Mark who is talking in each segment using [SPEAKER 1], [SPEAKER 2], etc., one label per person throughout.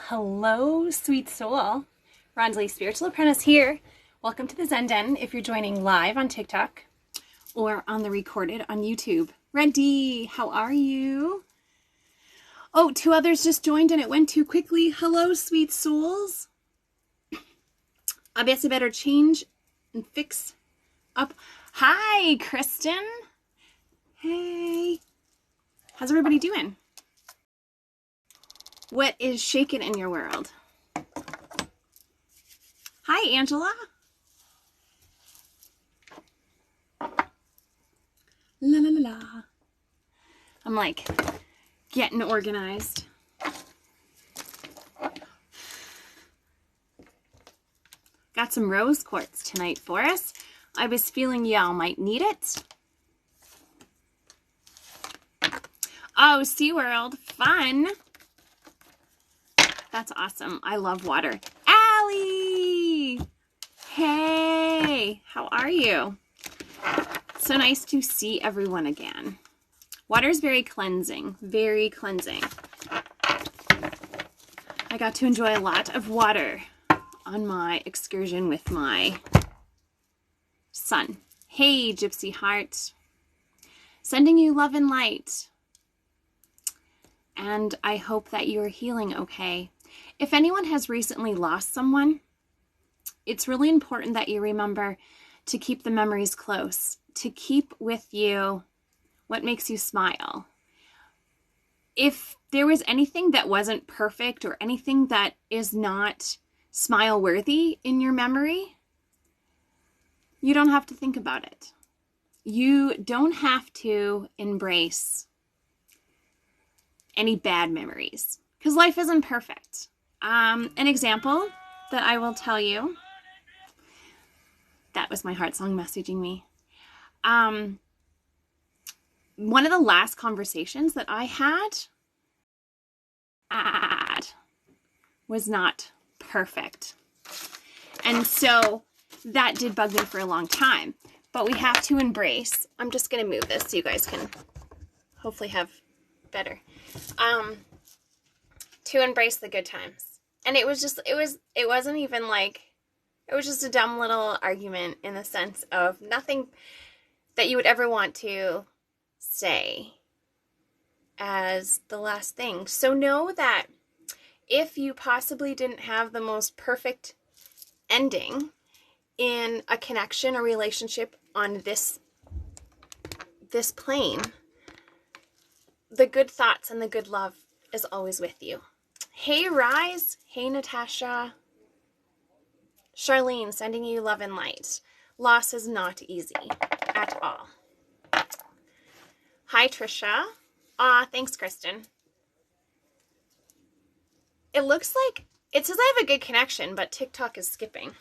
[SPEAKER 1] Hello, sweet soul. Ronsley, Spiritual Apprentice here. Welcome to the Zen Den if you're joining live on TikTok or on the recorded on YouTube. Randy, how are you? Oh, two others just joined and it went too quickly. Hello, sweet souls. I guess I better change and fix up. Hi, Kristen. Hey. How's everybody doing? What is shaking in your world? Hi, Angela. La la la la. I'm like getting organized. Got some rose quartz tonight for us. I was feeling y'all might need it. Oh, SeaWorld, fun. That's awesome. I love water. Allie! Hey, how are you? So nice to see everyone again. Water is very cleansing, very cleansing. I got to enjoy a lot of water on my excursion with my son. Hey, Gypsy Heart. Sending you love and light. And I hope that you are healing okay. If anyone has recently lost someone, it's really important that you remember to keep the memories close, to keep with you what makes you smile. If there was anything that wasn't perfect or anything that is not smile worthy in your memory, you don't have to think about it. You don't have to embrace any bad memories because life isn't perfect. An example that I will tell you, that was my heart song messaging me. One of the last conversations that I had was not perfect. And so that did bug me for a long time. But we have to embrace, I'm just going to move this so you guys can hopefully have better. To embrace the good times. And it was just, it wasn't even like, it was just a dumb little argument in the sense of nothing that you would ever want to say as the last thing. So know that if you possibly didn't have the most perfect ending in a connection or relationship on this plane, the good thoughts and the good love is always with you. Hey, Rise. Hey, Natasha. Charlene, sending you love and light. Loss is not easy at all. Hi, Trisha. Thanks, Kristen. It looks like, it says I have a good connection, but TikTok is skipping.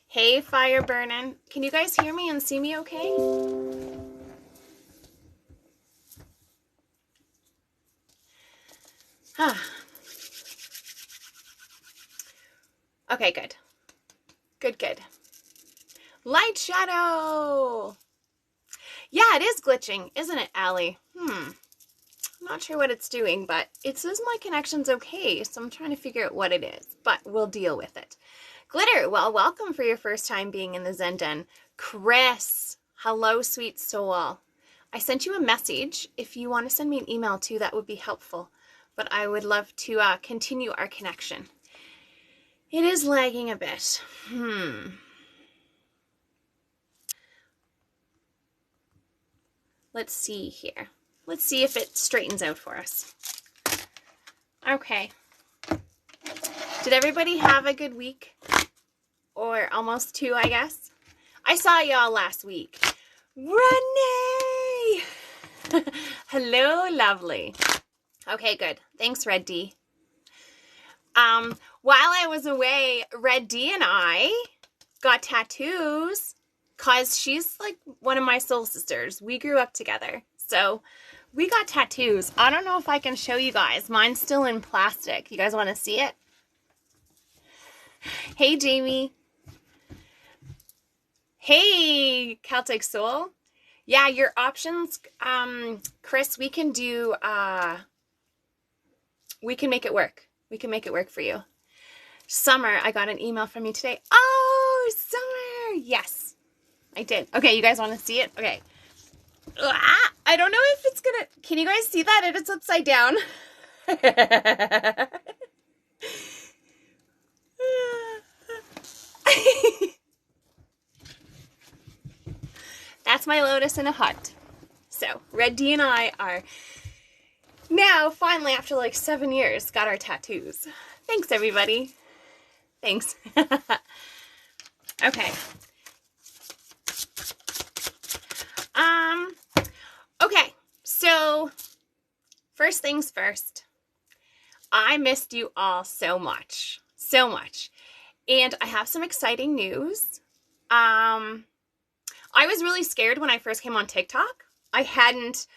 [SPEAKER 1] Hey, Fire Burnin'. Can you guys hear me and see me okay? Okay, good. Good. Light shadow. Yeah, it is glitching, isn't it, Allie? I'm not sure what it's doing, but it says my connection's okay, so I'm trying to figure out what it is, but we'll deal with it. Glitter, well, welcome for your first time being in the Zen Den. Chris, hello, sweet soul. I sent you a message. If you want to send me an email too, that would be helpful, but I would love to continue our connection. It is lagging a bit. Let's see here. Let's see if it straightens out for us. Okay. Did everybody have a good week? Or almost two, I guess? I saw y'all last week. Renee! Hello, lovely. Okay, good. Thanks, Red D. While I was away, Red D and I got tattoos because she's like one of my soul sisters. We grew up together. So we got tattoos. I don't know if I can show you guys. Mine's still in plastic. You guys want to see it? Hey, Jamie. Hey, Celtic Soul. Yeah, your options, Chris, we can do we can make it work. We can make it work for you. Summer, I got an email from you today. Oh, Summer. Yes, I did. Okay, you guys want to see it? Okay. I don't know if it's gonna, can you guys see that? It's upside down. That's my lotus in a hut. So, Red D and I are now, finally, after like 7 years, got our tattoos. Thanks, everybody. Thanks. Okay. Okay, so first things first, I missed you all so much, so much. And I have some exciting news. I was really scared when I first came on TikTok. I hadn't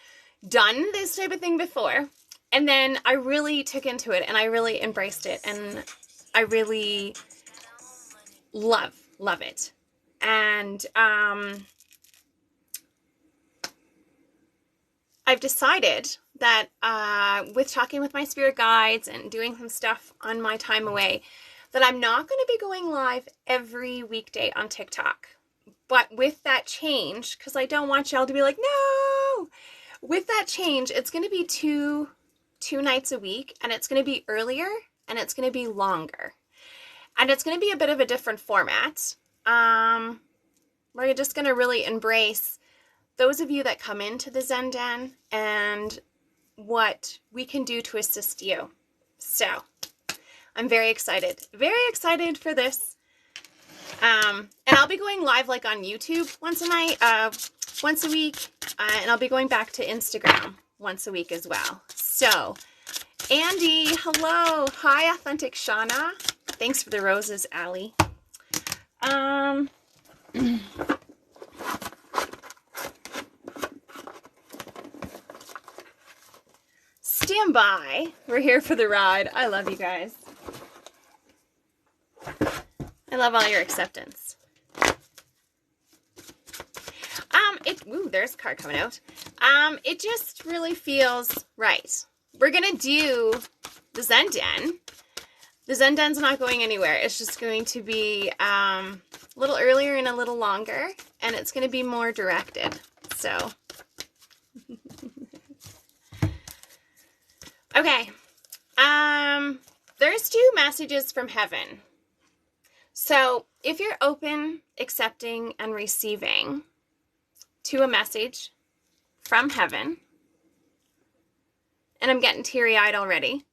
[SPEAKER 1] done this type of thing before. And then I really took into it and I really embraced it. And I really love it. And I've decided that with talking with my spirit guides and doing some stuff on my time away, that I'm not going to be going live every weekday on TikTok. But with that change, because I don't want y'all to be like, no! With that change, it's going to be two nights a week, and it's going to be earlier, and it's going to be longer. And it's going to be a bit of a different format. We're just going to really embrace those of you that come into the Zen Den and what we can do to assist you. So, I'm very excited for this. And I'll be going live like on YouTube once a week, and I'll be going back to Instagram once a week as well. So, Andy, hello. Hi, Authentic Shauna. Thanks for the roses, Allie. Stand by. We're here for the ride. I love you guys. I love all your acceptance. Ooh, there's a card coming out. It just really feels right. We're gonna do the Zen Den. The Zen Den's not going anywhere. It's just going to be a little earlier and a little longer, and it's gonna be more directed. So, okay. There's 2 messages from heaven. So, if you're open, accepting, and receiving to a message from heaven, and I'm getting teary-eyed already.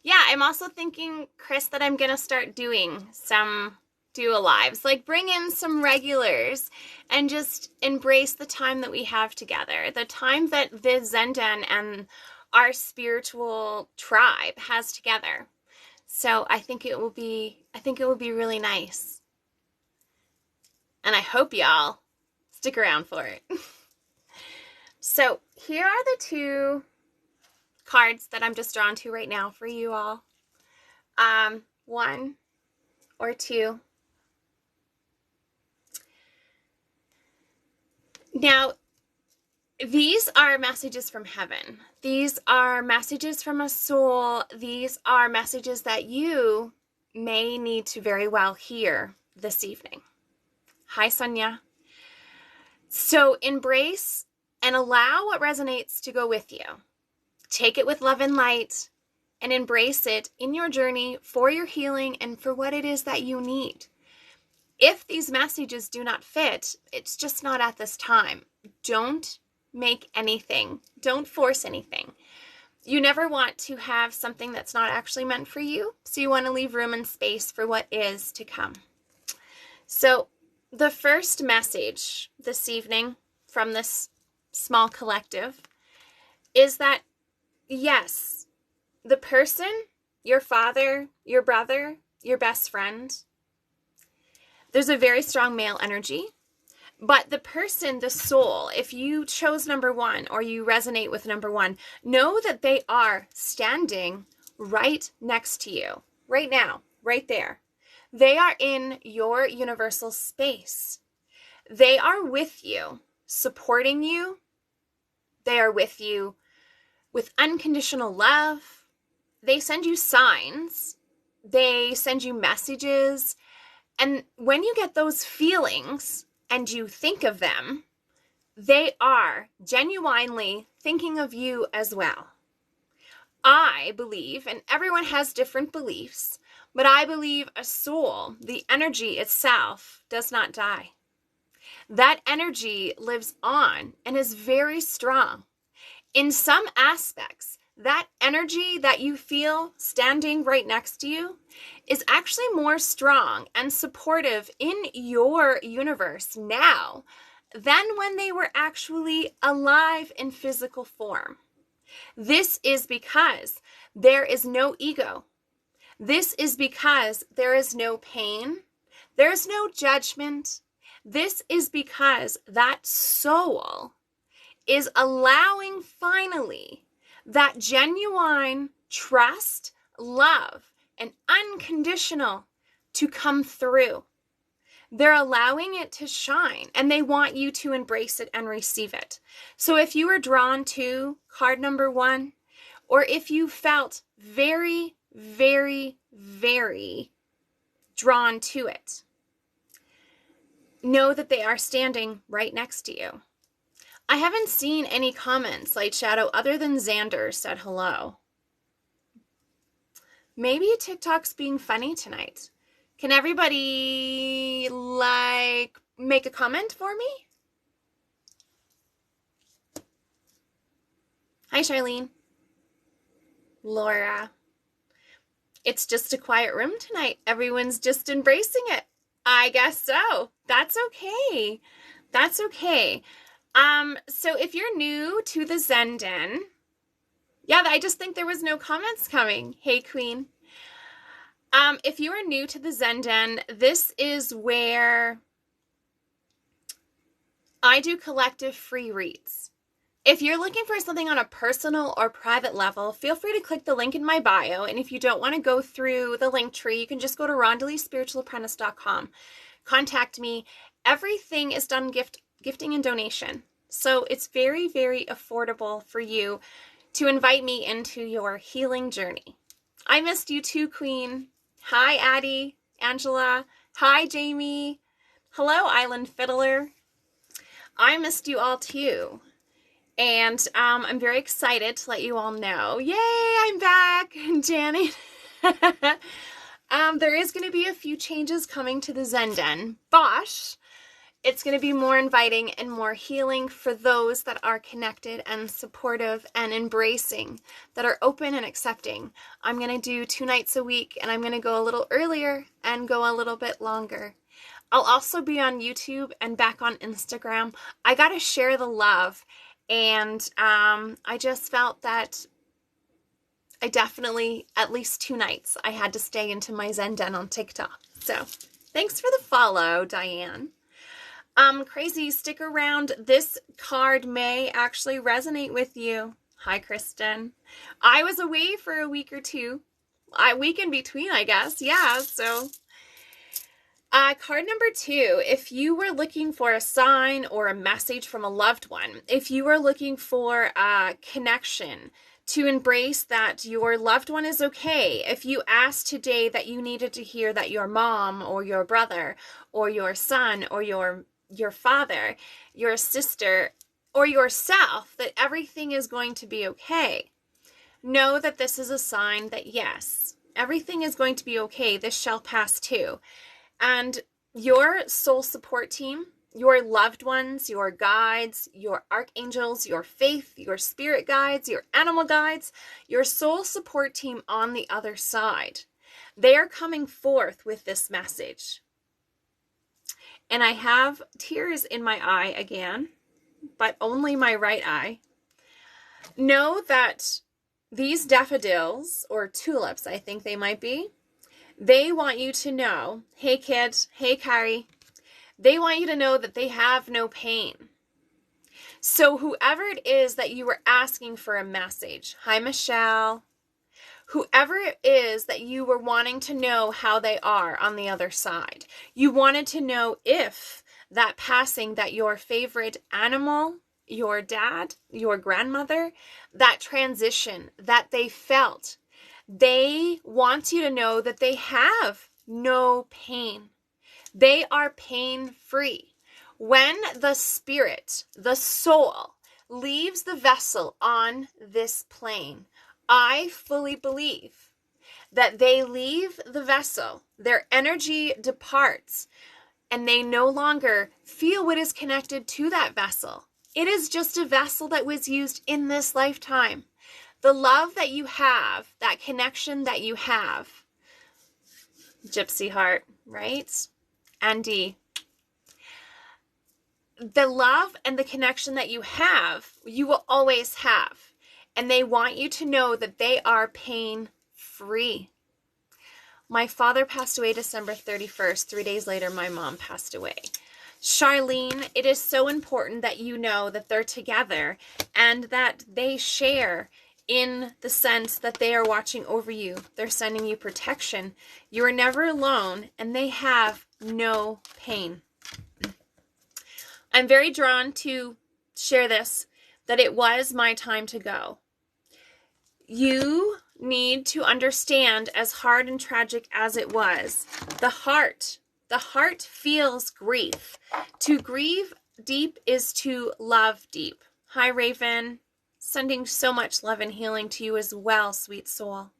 [SPEAKER 1] Yeah, I'm also thinking, Chris, that I'm going to start doing some do-a-lives. Like, bring in some regulars and just embrace the time that we have together. The time that the Zen Den and our spiritual tribe has together. So I think it will be really nice. And I hope y'all stick around for it. So here are the 2 cards that I'm just drawn to right now for you all. 1 or 2. Now, these are messages from heaven. These are messages from a soul. These are messages that you may need to very well hear this evening. Hi, Sonia. So embrace and allow what resonates to go with you. Take it with love and light and embrace it in your journey for your healing and for what it is that you need. If these messages do not fit, it's just not at this time. Don't make anything. Don't force anything. You never want to have something that's not actually meant for you, so you want to leave room and space for what is to come. So the first message this evening from this small collective is that, yes, the person, your father, your brother, your best friend, there's a very strong male energy. But the person, the soul, if you chose number 1 or you resonate with number 1, know that they are standing right next to you, right now, right there. They are in your universal space. They are with you, supporting you. They are with you with unconditional love. They send you signs. They send you messages. And when you get those feelings and you think of them, they are genuinely thinking of you as well. I believe, and everyone has different beliefs, but I believe a soul, the energy itself, does not die. That energy lives on and is very strong. In some aspects, that energy that you feel standing right next to you is actually more strong and supportive in your universe now than when they were actually alive in physical form. This is because there is no ego. This is because there is no pain. There's no judgment. This is because that soul is allowing finally that genuine trust, love, and unconditional to come through. They're allowing it to shine, and they want you to embrace it and receive it. So if you were drawn to card number 1, or if you felt very, very, very drawn to it, know that they are standing right next to you. I haven't seen any comments, Light Shadow, other than Xander said hello. Maybe TikTok's being funny tonight. Can everybody, make a comment for me? Hi, Charlene. Laura. It's just a quiet room tonight. Everyone's just embracing it. I guess so. That's okay. That's okay. So if you're new to the Zen Den, yeah, I just think there was no comments coming. Hey, Queen. If you are new to the Zen Den, this is where I do collective free reads. If you're looking for something on a personal or private level, feel free to click the link in my bio. And if you don't want to go through the link tree, you can just go to rondelyspiritualapprentice.com. Contact me. Everything is done gifting and donation. So it's very, very affordable for you to invite me into your healing journey. I missed you too, Queen. Hi, Addie, Angela. Hi, Jamie. Hello, Island Fiddler. I missed you all too. And I'm very excited to let you all know. Yay, I'm back, Janet. There is going to be a few changes coming to the Zen Den, but it's going to be more inviting and more healing for those that are connected and supportive and embracing, that are open and accepting. I'm going to do 2 nights a week, and I'm going to go a little earlier and go a little bit longer. I'll also be on YouTube and back on Instagram. I got to share the love, and I just felt that I definitely, at least 2 nights, I had to stay into my Zen Den on TikTok. So thanks for the follow, Diane. Crazy, stick around. This card may actually resonate with you. Hi, Kristen. I was away for a week or two. A week in between, I guess. Yeah, so. Card number 2, if you were looking for a sign or a message from a loved one, if you were looking for a connection to embrace that your loved one is okay, if you asked today that you needed to hear that your mom or your brother or your son or your father, your sister, or yourself, that everything is going to be okay, know that this is a sign that yes, everything is going to be okay. This shall pass too. And your soul support team, your loved ones, your guides, your archangels, your faith, your spirit guides, your animal guides, your soul support team on the other side, they are coming forth with this message. And I have tears in my eye again, but only my right eye. Know that these daffodils, or tulips, I think they might be, they want you to know, hey kid, hey Carrie, they want you to know that they have no pain. So whoever it is that you were asking for a message, hi Michelle, whoever it is that you were wanting to know how they are on the other side, you wanted to know if that passing, that your favorite animal your dad, your grandmother, that transition that they felt. They want you to know that they have no pain. They are pain-free. When the spirit, the soul, leaves the vessel on this plane, I fully believe that they leave the vessel, their energy departs, and they no longer feel what is connected to that vessel. It is just a vessel that was used in this lifetime. The love that you have, that connection that you have, Gypsy Heart, right? Andy. The love and the connection that you have, you will always have. And they want you to know that they are pain-free. My father passed away December 31st. 3 days later, my mom passed away. Charlene, it is so important that you know that they're together and that they share in the sense that they are watching over you. They're sending you protection. You are never alone, and they have no pain. I'm very drawn to share this, that it was my time to go. You need to understand, as hard and tragic as it was, the heart feels grief. To grieve deep is to love deep. Hi, Raven. Sending so much love and healing to you as well, sweet soul.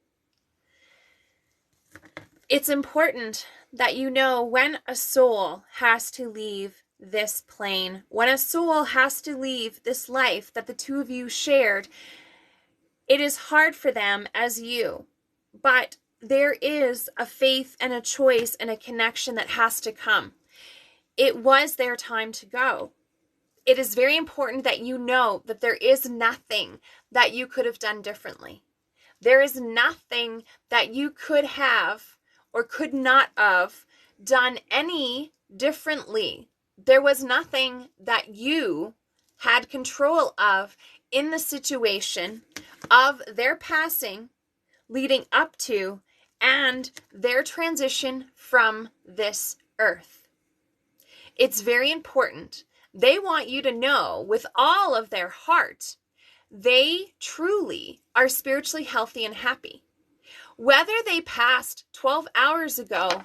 [SPEAKER 1] It's important that you know when a soul has to leave this plane, when a soul has to leave this life that the two of you shared, it is hard for them as you, but there is a faith and a choice and a connection that has to come. It was their time to go. It is very important that you know that there is nothing that you could have done differently. There is nothing that you could have or could not have done any differently. There was nothing that you had control of in the situation of their passing, leading up to, and their transition from this earth. It's very important. They want you to know with all of their heart, they truly are spiritually healthy and happy. Whether they passed 12 hours ago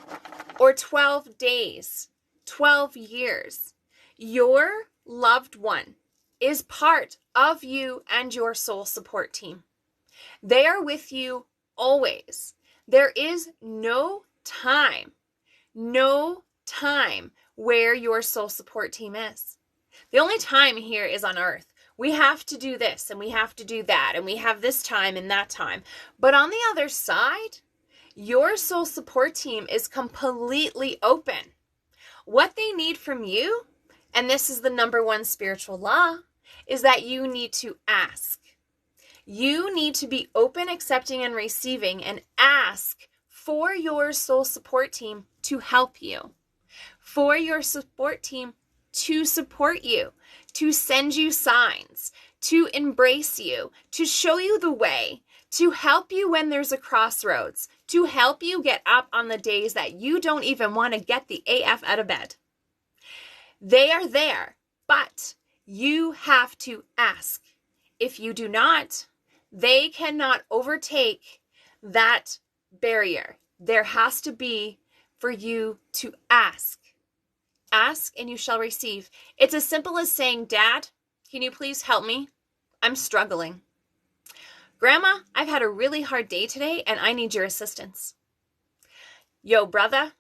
[SPEAKER 1] or 12 days, 12 years, your loved one is part of you and your soul support team. They are with you always. There is no time where your soul support team is. The only time here is on earth. We have to do this and we have to do that and we have this time and that time. But on the other side, your soul support team is completely open. What they need from you, and this is the number one spiritual law, is that you need to ask. You need to be open, accepting, and receiving, and ask for your soul support team to help you, for your support team to support you, to send you signs, to embrace you, to show you the way, to help you when there's a crossroads, to help you get up on the days that you don't even want to get the AF out of bed. They are there, but you have to ask. If you do not, they cannot overtake that barrier. There has to be for you to ask. Ask and you shall receive. It's as simple as saying, Dad, can you please help me? I'm struggling. Grandma, I've had a really hard day today and I need your assistance. Yo, brother,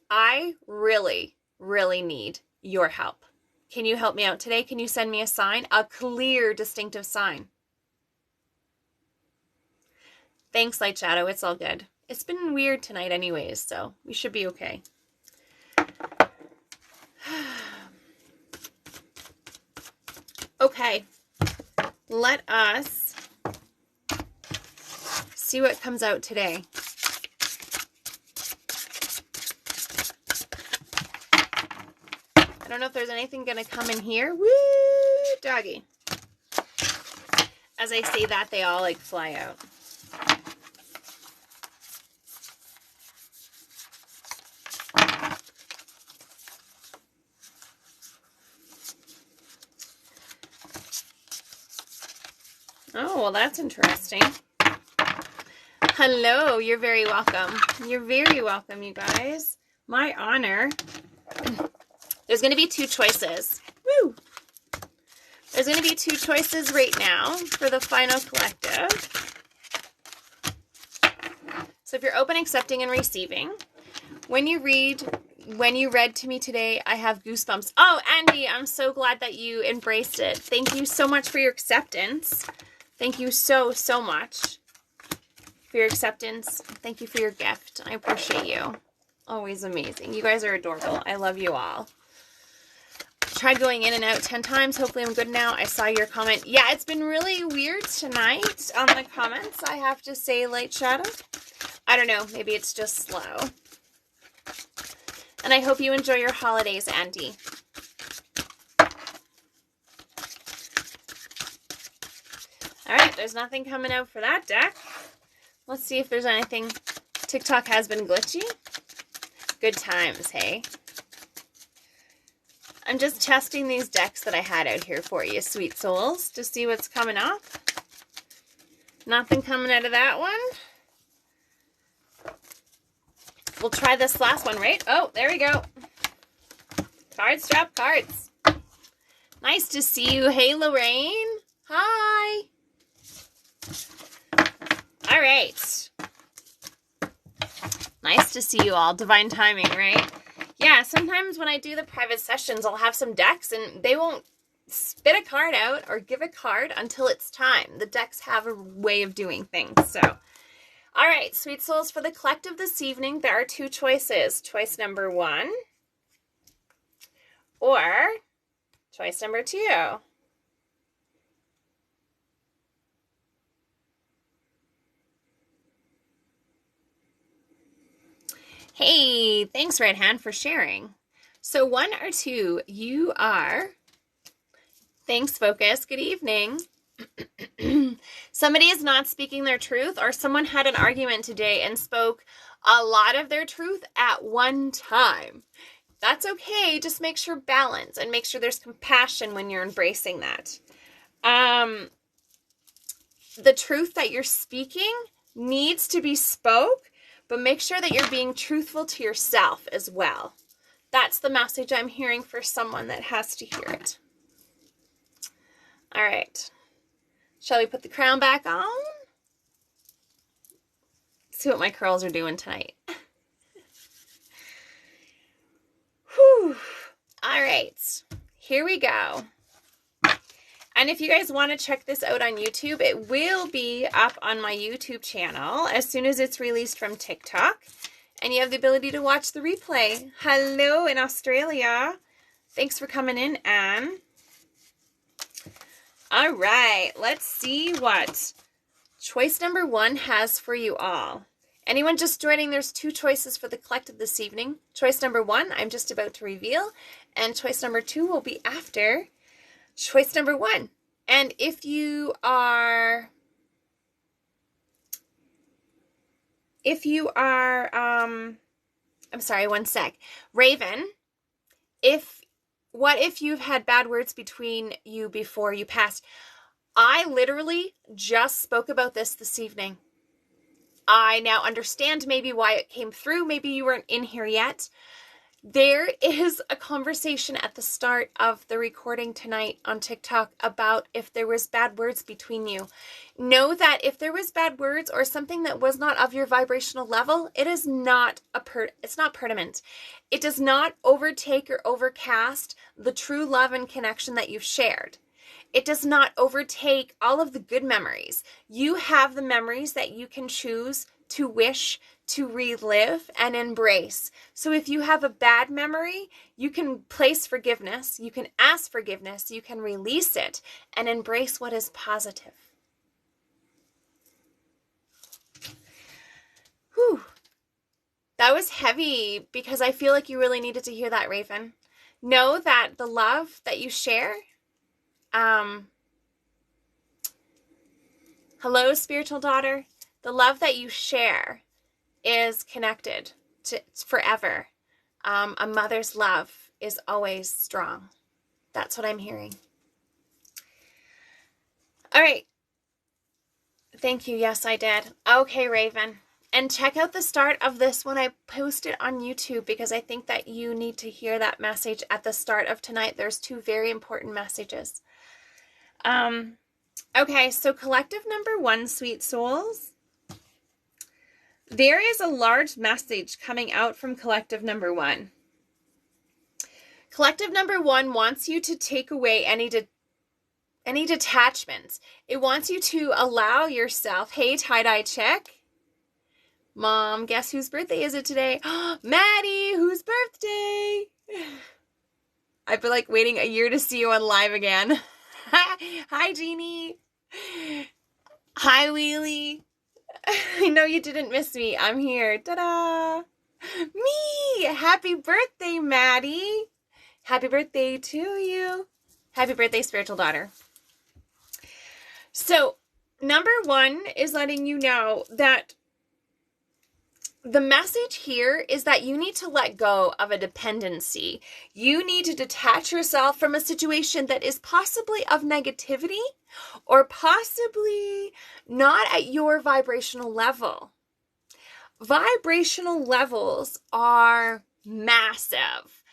[SPEAKER 1] I really, really need your help. Can you help me out today? Can you send me a sign? A clear, distinctive sign. Thanks, Light Shadow. It's all good. It's been weird tonight anyways, so we should be okay. Okay, let us see what comes out today. I don't know if there's anything going to come in here. Woo, doggy. As I say that, they all like fly out. Oh, well, that's interesting. Hello, you're very welcome. You're very welcome, you guys. My honor. There's going to be 2 choices. Woo! There's going to be 2 choices right now for the final collective. So if you're open, accepting, and receiving, when you read to me today, I have goosebumps. Oh, Andy, I'm so glad that you embraced it. Thank you so much for your acceptance. Thank you so, so much for your acceptance. Thank you for your gift. I appreciate you. Always amazing. You guys are adorable. I love you all. Tried going in and out 10 times. Hopefully I'm good now. I saw your comment. Yeah, it's been really weird tonight on the comments, I have to say, Light Shadow. I don't know. Maybe it's just slow. And I hope you enjoy your holidays, Andy. All right, there's nothing coming out for that deck. Let's see if there's anything. TikTok has been glitchy. Good times, hey? I'm just testing these decks that I had out here for you, sweet souls, to see what's coming up. Nothing coming out of that one. We'll try this last one, right? Oh, there we go. Cards, drop cards. Nice to see you. Hey, Lorraine. Hi. All right. Nice to see you all. Divine timing, right? Yeah, sometimes when I do the private sessions, I'll have some decks and they won't spit a card out or give a card until it's time. The decks have a way of doing things. So, all right, sweet souls, for the collective this evening, there are 2 choices. Choice number 1 or choice number 2. Hey, thanks, Red Hand, for sharing. So 1 or 2, you are... Thanks, Focus. Good evening. Somebody is not speaking their truth, or someone had an argument today and spoke a lot of their truth at one time. That's okay. Just make sure balance and make sure there's compassion when you're embracing that. The truth that you're speaking needs to be spoke, but make sure that you're being truthful to yourself as well. That's the message I'm hearing for someone that has to hear it. All right. Shall we put the crown back on? See what my curls are doing tonight. Whew. All right. Here we go. And if you guys want to check this out on YouTube, it will be up on my YouTube channel as soon as it's released from TikTok. And you have the ability to watch the replay. Hello in Australia. Thanks for coming in, Anne. All right, let's see what choice number 1 has for you all. Anyone just joining, there's 2 choices for the collective this evening. Choice number 1, I'm just about to reveal. And choice number 2 will be after choice number 1. And if you are I'm sorry, one sec. Raven, what if you've had bad words between you before you passed? I literally just spoke about this evening. I now understand maybe why it came through. Maybe you weren't in here yet. There is a conversation at the start of the recording tonight on TikTok about if there was bad words between you. Know that if there was bad words or something that was not of your vibrational level, it is not it's not pertinent. It does not overtake or overcast the true love and connection that you've shared. It does not overtake all of the good memories. You have the memories that you can choose to wish to relive and embrace. So if you have a bad memory, you can place forgiveness, you can ask forgiveness, you can release it and embrace what is positive. Whew. That was heavy because I feel like you really needed to hear that, Raven. Know that the love that you share, hello, spiritual daughter, the love that you share is connected to forever. A mother's love is always strong. That's what I'm hearing. All right. Thank you. Yes, I did. Okay, Raven. And check out the start of this when I post it on YouTube, because I think that you need to hear that message at the start of tonight. There's 2 very important messages. Okay, so collective number 1, sweet souls. There is a large message coming out from collective number 1. Collective number 1 wants you to take away any detachments. It wants you to allow yourself, hey, tie-dye chick. Mom, guess whose birthday is it today? Maddie, whose birthday? I've been like waiting a year to see you on live again. Hi, Jeannie. Hi, Wheelie. I know you didn't miss me. I'm here. Ta-da! Me! Happy birthday, Maddie. Happy birthday to you. Happy birthday, spiritual daughter. So, number 1 is letting you know that the message here is that you need to let go of a dependency. You need to detach yourself from a situation that is possibly of negativity or possibly not at your vibrational level. Vibrational levels are massive.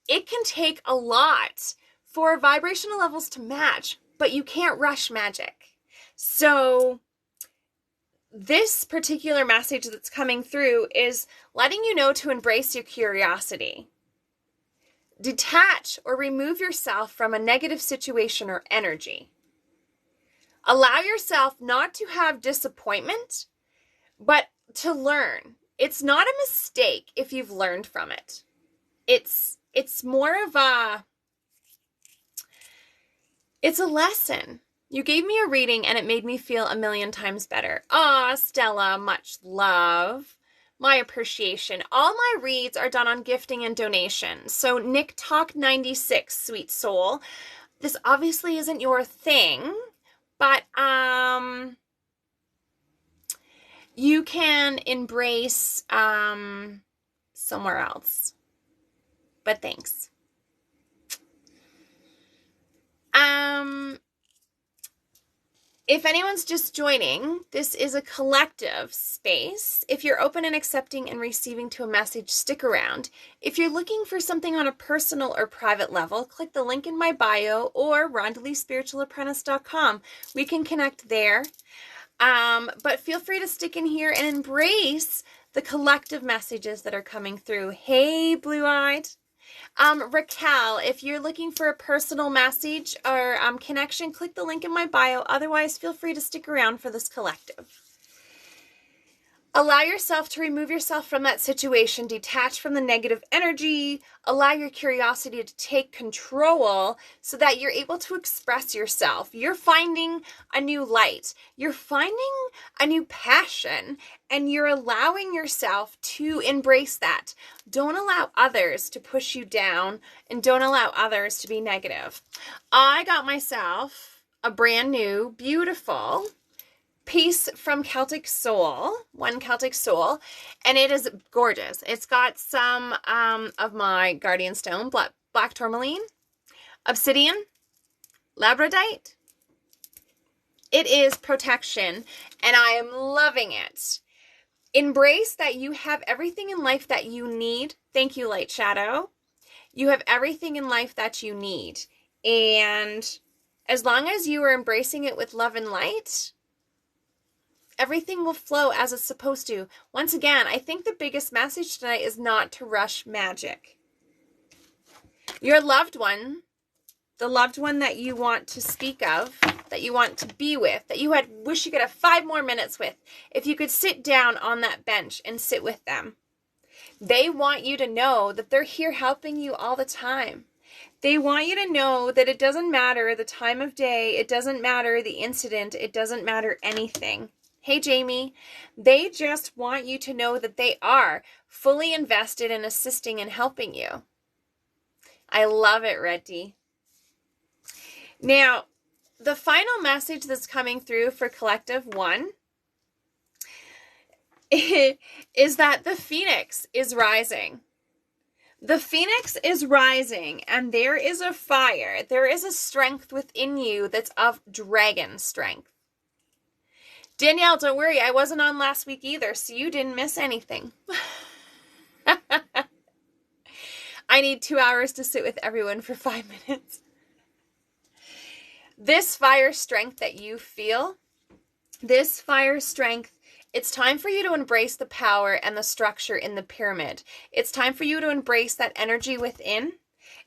[SPEAKER 1] It can take a lot for vibrational levels to match, but you can't rush magic. So this particular message that's coming through is letting you know to embrace your curiosity. Detach or remove yourself from a negative situation or energy. Allow yourself not to have disappointment, but to learn. It's not a mistake if you've learned from it. It's more of it's a lesson. You gave me a reading and it made me feel a million times better. Aw, Stella, much love. My appreciation. All my reads are done on gifting and donation. So Nick Talk 96, sweet soul. This obviously isn't your thing, but you can embrace somewhere else. But thanks. If anyone's just joining, this is a collective space. If you're open and accepting and receiving to a message, stick around. If you're looking for something on a personal or private level, click the link in my bio or RondaLeeSpiritualApprentice.com. We can connect there. But feel free to stick in here and embrace the collective messages that are coming through. Hey, blue-eyed. Raquel, if you're looking for a personal message or connection, click the link in my bio. Otherwise, feel free to stick around for this collective. Allow yourself to remove yourself from that situation, detach from the negative energy, allow your curiosity to take control so that you're able to express yourself. You're finding a new light. You're finding a new passion, and you're allowing yourself to embrace that. Don't allow others to push you down, and don't allow others to be negative. I got myself a brand new, beautiful piece from Celtic Soul, One Celtic Soul, and it is gorgeous. It's got some of my Guardian Stone, black tourmaline, obsidian, labradorite. It is protection, and I am loving it. Embrace that you have everything in life that you need. Thank you, Light Shadow. You have everything in life that you need, and as long as you are embracing it with love and light, everything will flow as it's supposed to. Once again, I think the biggest message tonight is not to rush magic. Your loved one, the loved one that you want to speak of, that you want to be with, that you wish you could have 5 more minutes with, if you could sit down on that bench and sit with them. They want you to know that they're here helping you all the time. They want you to know that it doesn't matter the time of day, it doesn't matter the incident, it doesn't matter anything. Hey, Jamie, they just want you to know that they are fully invested in assisting and helping you. I love it, Reddy. Now, the final message that's coming through for Collective 1 is that the Phoenix is rising. The Phoenix is rising, and there is a fire. There is a strength within you that's of dragon strength. Danielle, don't worry. I wasn't on last week either, so you didn't miss anything. I need 2 hours to sit with everyone for 5 minutes. This fire strength that you feel, this fire strength, it's time for you to embrace the power and the structure in the pyramid. It's time for you to embrace that energy within.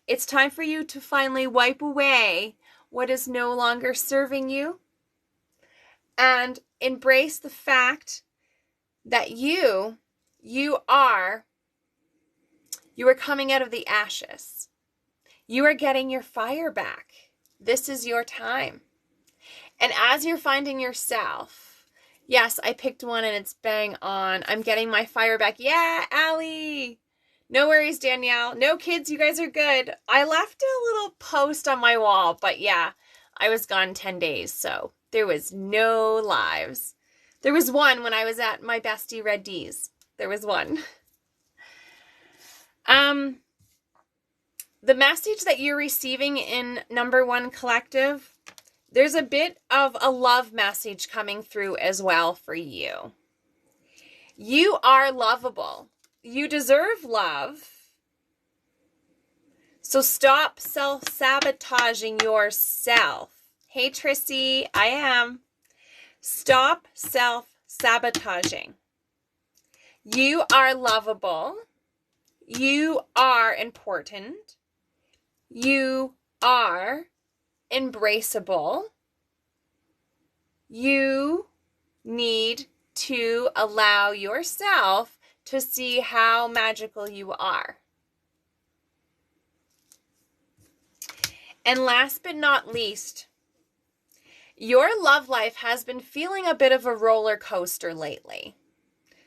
[SPEAKER 1] It's time for you to finally wipe away what is no longer serving you and embrace the fact that you are coming out of the ashes. You are getting your fire back. This is your time. And as you're finding yourself, yes, I picked one and it's bang on. I'm getting my fire back. Yeah, Allie. No worries, Danielle. No kids, you guys are good. I left a little post on my wall, but yeah, I was gone 10 days, so there was no lives. There was one when I was at my bestie Red D's. There was one. The message that you're receiving in number 1 collective, there's a bit of a love message coming through as well for you. You are lovable. You deserve love. So stop self-sabotaging yourself. Hey, Trissy, I am. Stop self-sabotaging. You are lovable. You are important. You are embraceable. You need to allow yourself to see how magical you are. And last but not least, your love life has been feeling a bit of a roller coaster lately.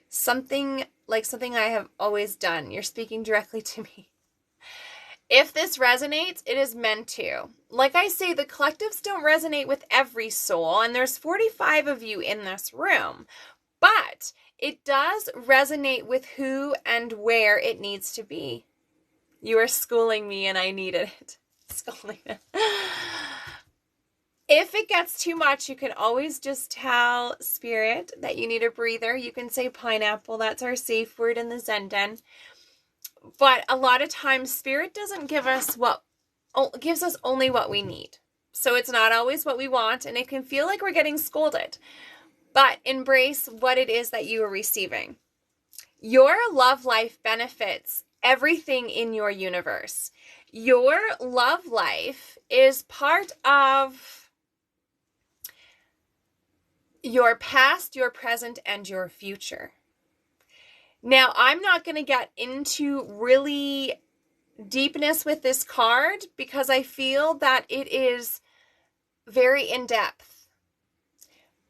[SPEAKER 1] Something I have always done. You're speaking directly to me. If this resonates, it is meant to. Like I say, the collectives don't resonate with every soul, and there's 45 of you in this room. But it does resonate with who and where it needs to be. You are schooling me and I needed it. Schooling it. If it gets too much, you can always just tell Spirit that you need a breather. You can say pineapple. That's our safe word in the Zen Den. But a lot of times Spirit doesn't give us gives us only what we need. So it's not always what we want, and it can feel like we're getting scolded. But embrace what it is that you are receiving. Your love life benefits everything in your universe. Your love life is part of your past, your present, and your future. Now, I'm not going to get into really deepness with this card because I feel that it is very in-depth.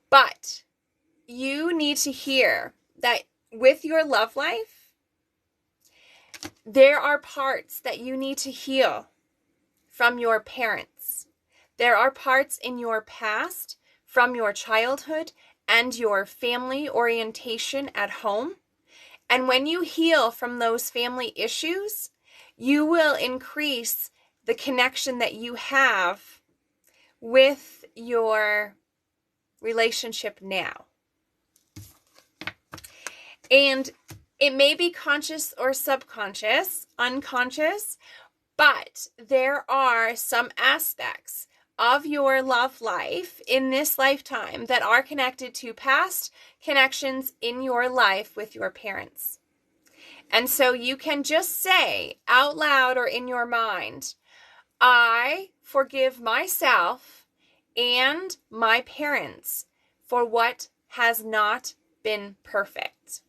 [SPEAKER 1] But you need to hear that with your love life, there are parts that you need to heal from your parents. There are parts in your past from your childhood and your family orientation at home. And when you heal from those family issues, you will increase the connection that you have with your relationship now. And it may be conscious or subconscious, unconscious, but there are some aspects of your love life in this lifetime that are connected to past connections in your life with your parents. And so you can just say out loud or in your mind, I forgive myself and my parents for what has not been perfect.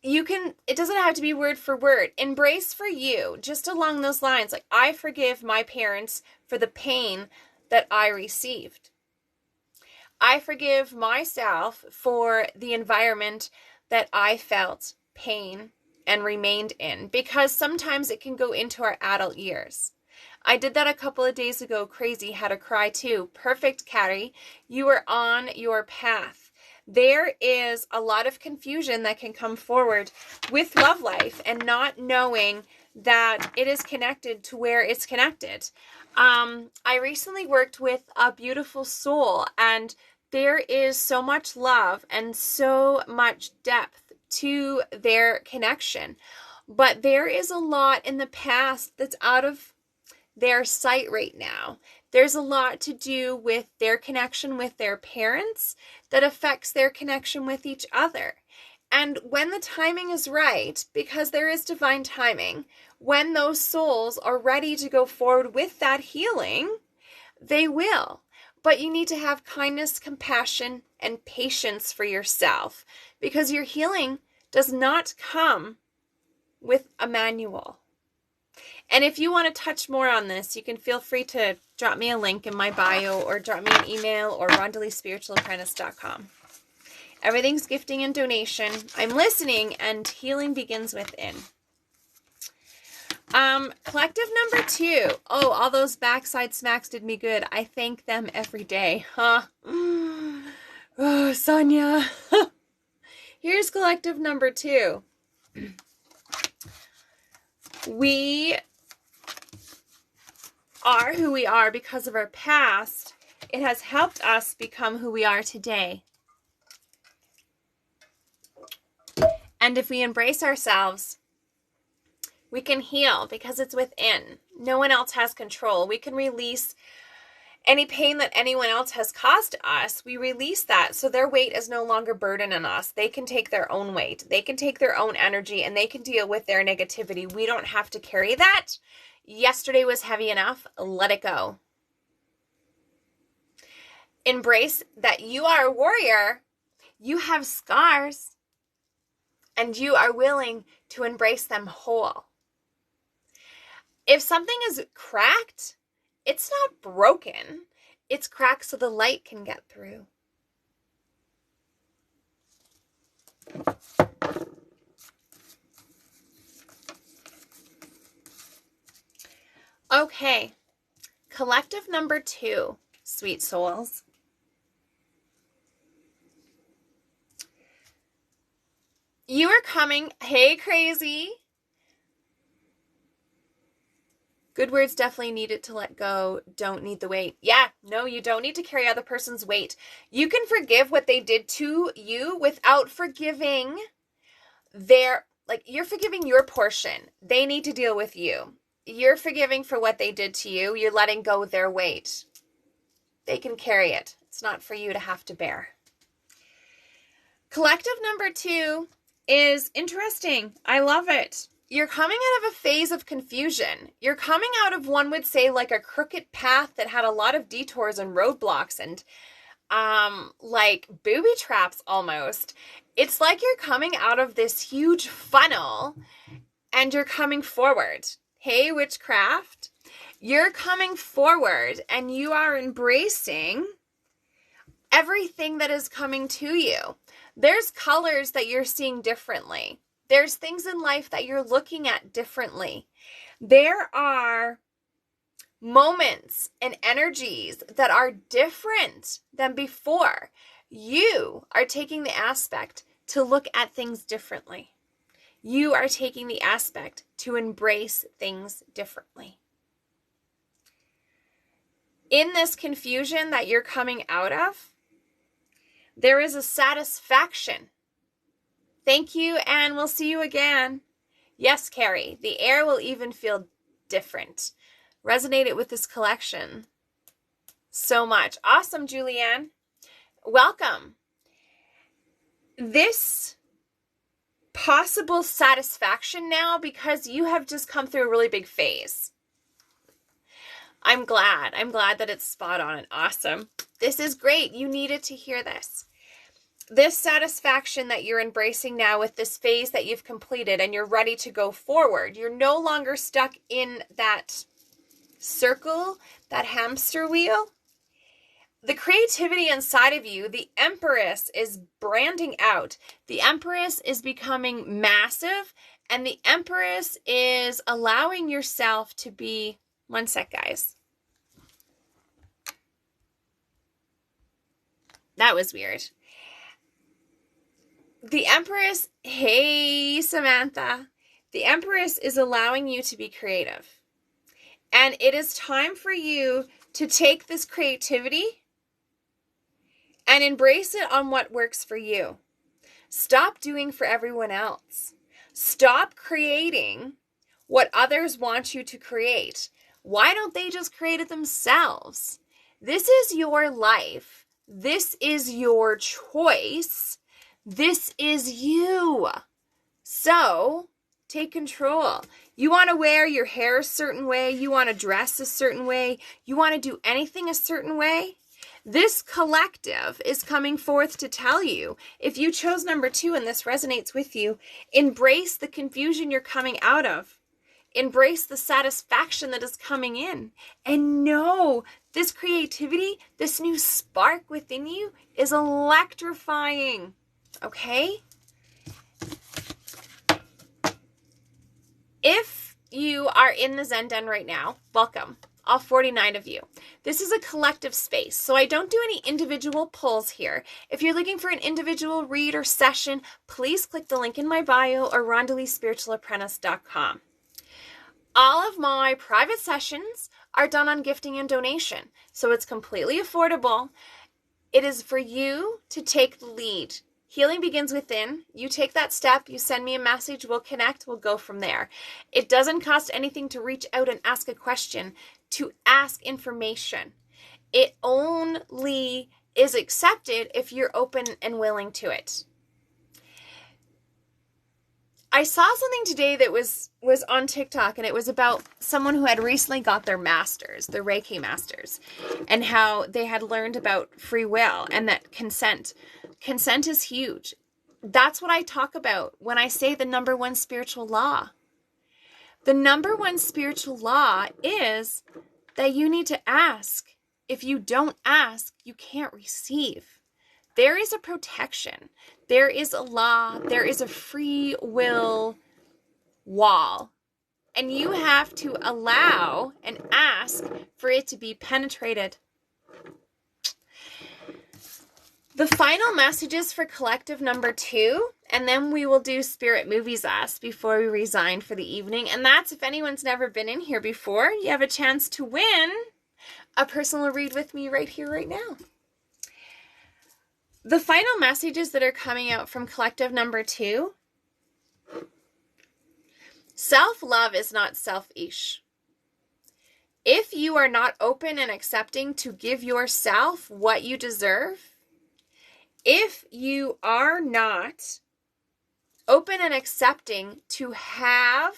[SPEAKER 1] It doesn't have to be word for word. Embrace for you, just along those lines, like I forgive my parents for the pain that I received. I forgive myself for the environment that I felt pain and remained in, because sometimes it can go into our adult years. I did that a couple of days ago. Crazy, had a cry too. Perfect, Carrie. You are on your path. There is a lot of confusion that can come forward with love life and not knowing that it is connected to where it's connected. I recently worked with a beautiful soul, and there is so much love and so much depth to their connection. But there is a lot in the past that's out of their sight right now. There's a lot to do with their connection with their parents that affects their connection with each other. And when the timing is right, because there is divine timing, when those souls are ready to go forward with that healing, they will. But you need to have kindness, compassion, and patience for yourself, because your healing does not come with a manual. And if you want to touch more on this, you can feel free to drop me a link in my bio or drop me an email or RondaLeeSpiritualApprentice.com. Everything's gifting and donation. I'm listening, and healing begins within. Collective number 2. Oh, all those backside smacks did me good. I thank them every day. Huh? Oh, Sonia. Here's collective number 2. We are who we are because of our past. It has helped us become who we are today. And if we embrace ourselves, we can heal because it's within. No one else has control. We can release any pain that anyone else has caused us. We release that so their weight is no longer burden on us. They can take their own weight. They can take their own energy, and they can deal with their negativity. We don't have to carry that. Yesterday was heavy enough. Let it go. Embrace that you are a warrior. You have scars, and you are willing to embrace them whole. If something is cracked, it's not broken. It's cracked so the light can get through. Okay. Collective number 2, sweet souls. You are coming. Hey, crazy. Good words definitely needed to let go. Don't need the weight. Yeah, no, you don't need to carry other person's weight. You can forgive what they did to you without forgiving you're forgiving your portion. They need to deal with you. You're forgiving for what they did to you. You're letting go of their weight. They can carry it. It's not for you to have to bear. Collective number 2 is interesting. I love it. You're coming out of a phase of confusion. You're coming out of, one would say, like a crooked path that had a lot of detours and roadblocks and like booby traps almost. It's like you're coming out of this huge funnel and you're coming forward. Hey, witchcraft, you're coming forward and you are embracing everything that is coming to you. There's colors that you're seeing differently. There's things in life that you're looking at differently. There are moments and energies that are different than before. You are taking the aspect to look at things differently. You are taking the aspect to embrace things differently. In this confusion that you're coming out of, there is a satisfaction. Thank you, and we'll see you again. Yes, Carrie, the air will even feel different. Resonated with this collection so much. Awesome, Julianne. Welcome. This possible satisfaction now, because you have just come through a really big phase. I'm glad that it's spot on and awesome. This is great. You needed to hear this. This satisfaction that you're embracing now with this phase that you've completed and you're ready to go forward. You're no longer stuck in that circle, that hamster wheel. The creativity inside of you, the Empress is branding out. The Empress is becoming massive, and the Empress is allowing yourself to be, one sec, guys. That was weird. The Empress, hey, Samantha. The Empress is allowing you to be creative. And it is time for you to take this creativity and embrace it on what works for you. Stop doing for everyone else. Stop creating what others want you to create. Why don't they just create it themselves? This is your life. This is your choice. This is you. So take control. You want to wear your hair a certain way. You want to dress a certain way. You want to do anything a certain way. This collective is coming forth to tell you, if you chose number 2 and this resonates with you, embrace the confusion you're coming out of. Embrace the satisfaction that is coming in. And know this creativity, this new spark within you is electrifying. Okay? If you are in the Zen Den right now, welcome. All 49 of you. This is a collective space, so I don't do any individual pulls here. If you're looking for an individual read or session, please click the link in my bio or RondaLeeSpiritualApprentice.com. All of my private sessions are done on gifting and donation, so it's completely affordable. It is for you to take the lead. Healing begins within. You take that step, you send me a message, we'll connect, we'll go from there. It doesn't cost anything to reach out and ask a question, to ask information. It only is accepted if you're open and willing to it. I saw something today that was on TikTok, and it was about someone who had recently got their masters, their Reiki masters, and how they had learned about free will and that consent is huge. That's what I talk about when I say the number one spiritual law. The number one spiritual law is that you need to ask. If you don't ask, you can't receive. There is a protection. There is a law. There is a free will wall. And you have to allow and ask for it to be penetrated. The final messages for collective number 2, and then we will do Spirit Movies Us before we resign for the evening. And that's if anyone's never been in here before, you have a chance to win a personal read with me right here, right now. The final messages that are coming out from collective number 2, self-love is not selfish. If you are not open and accepting to give yourself what you deserve, if you are not open and accepting to have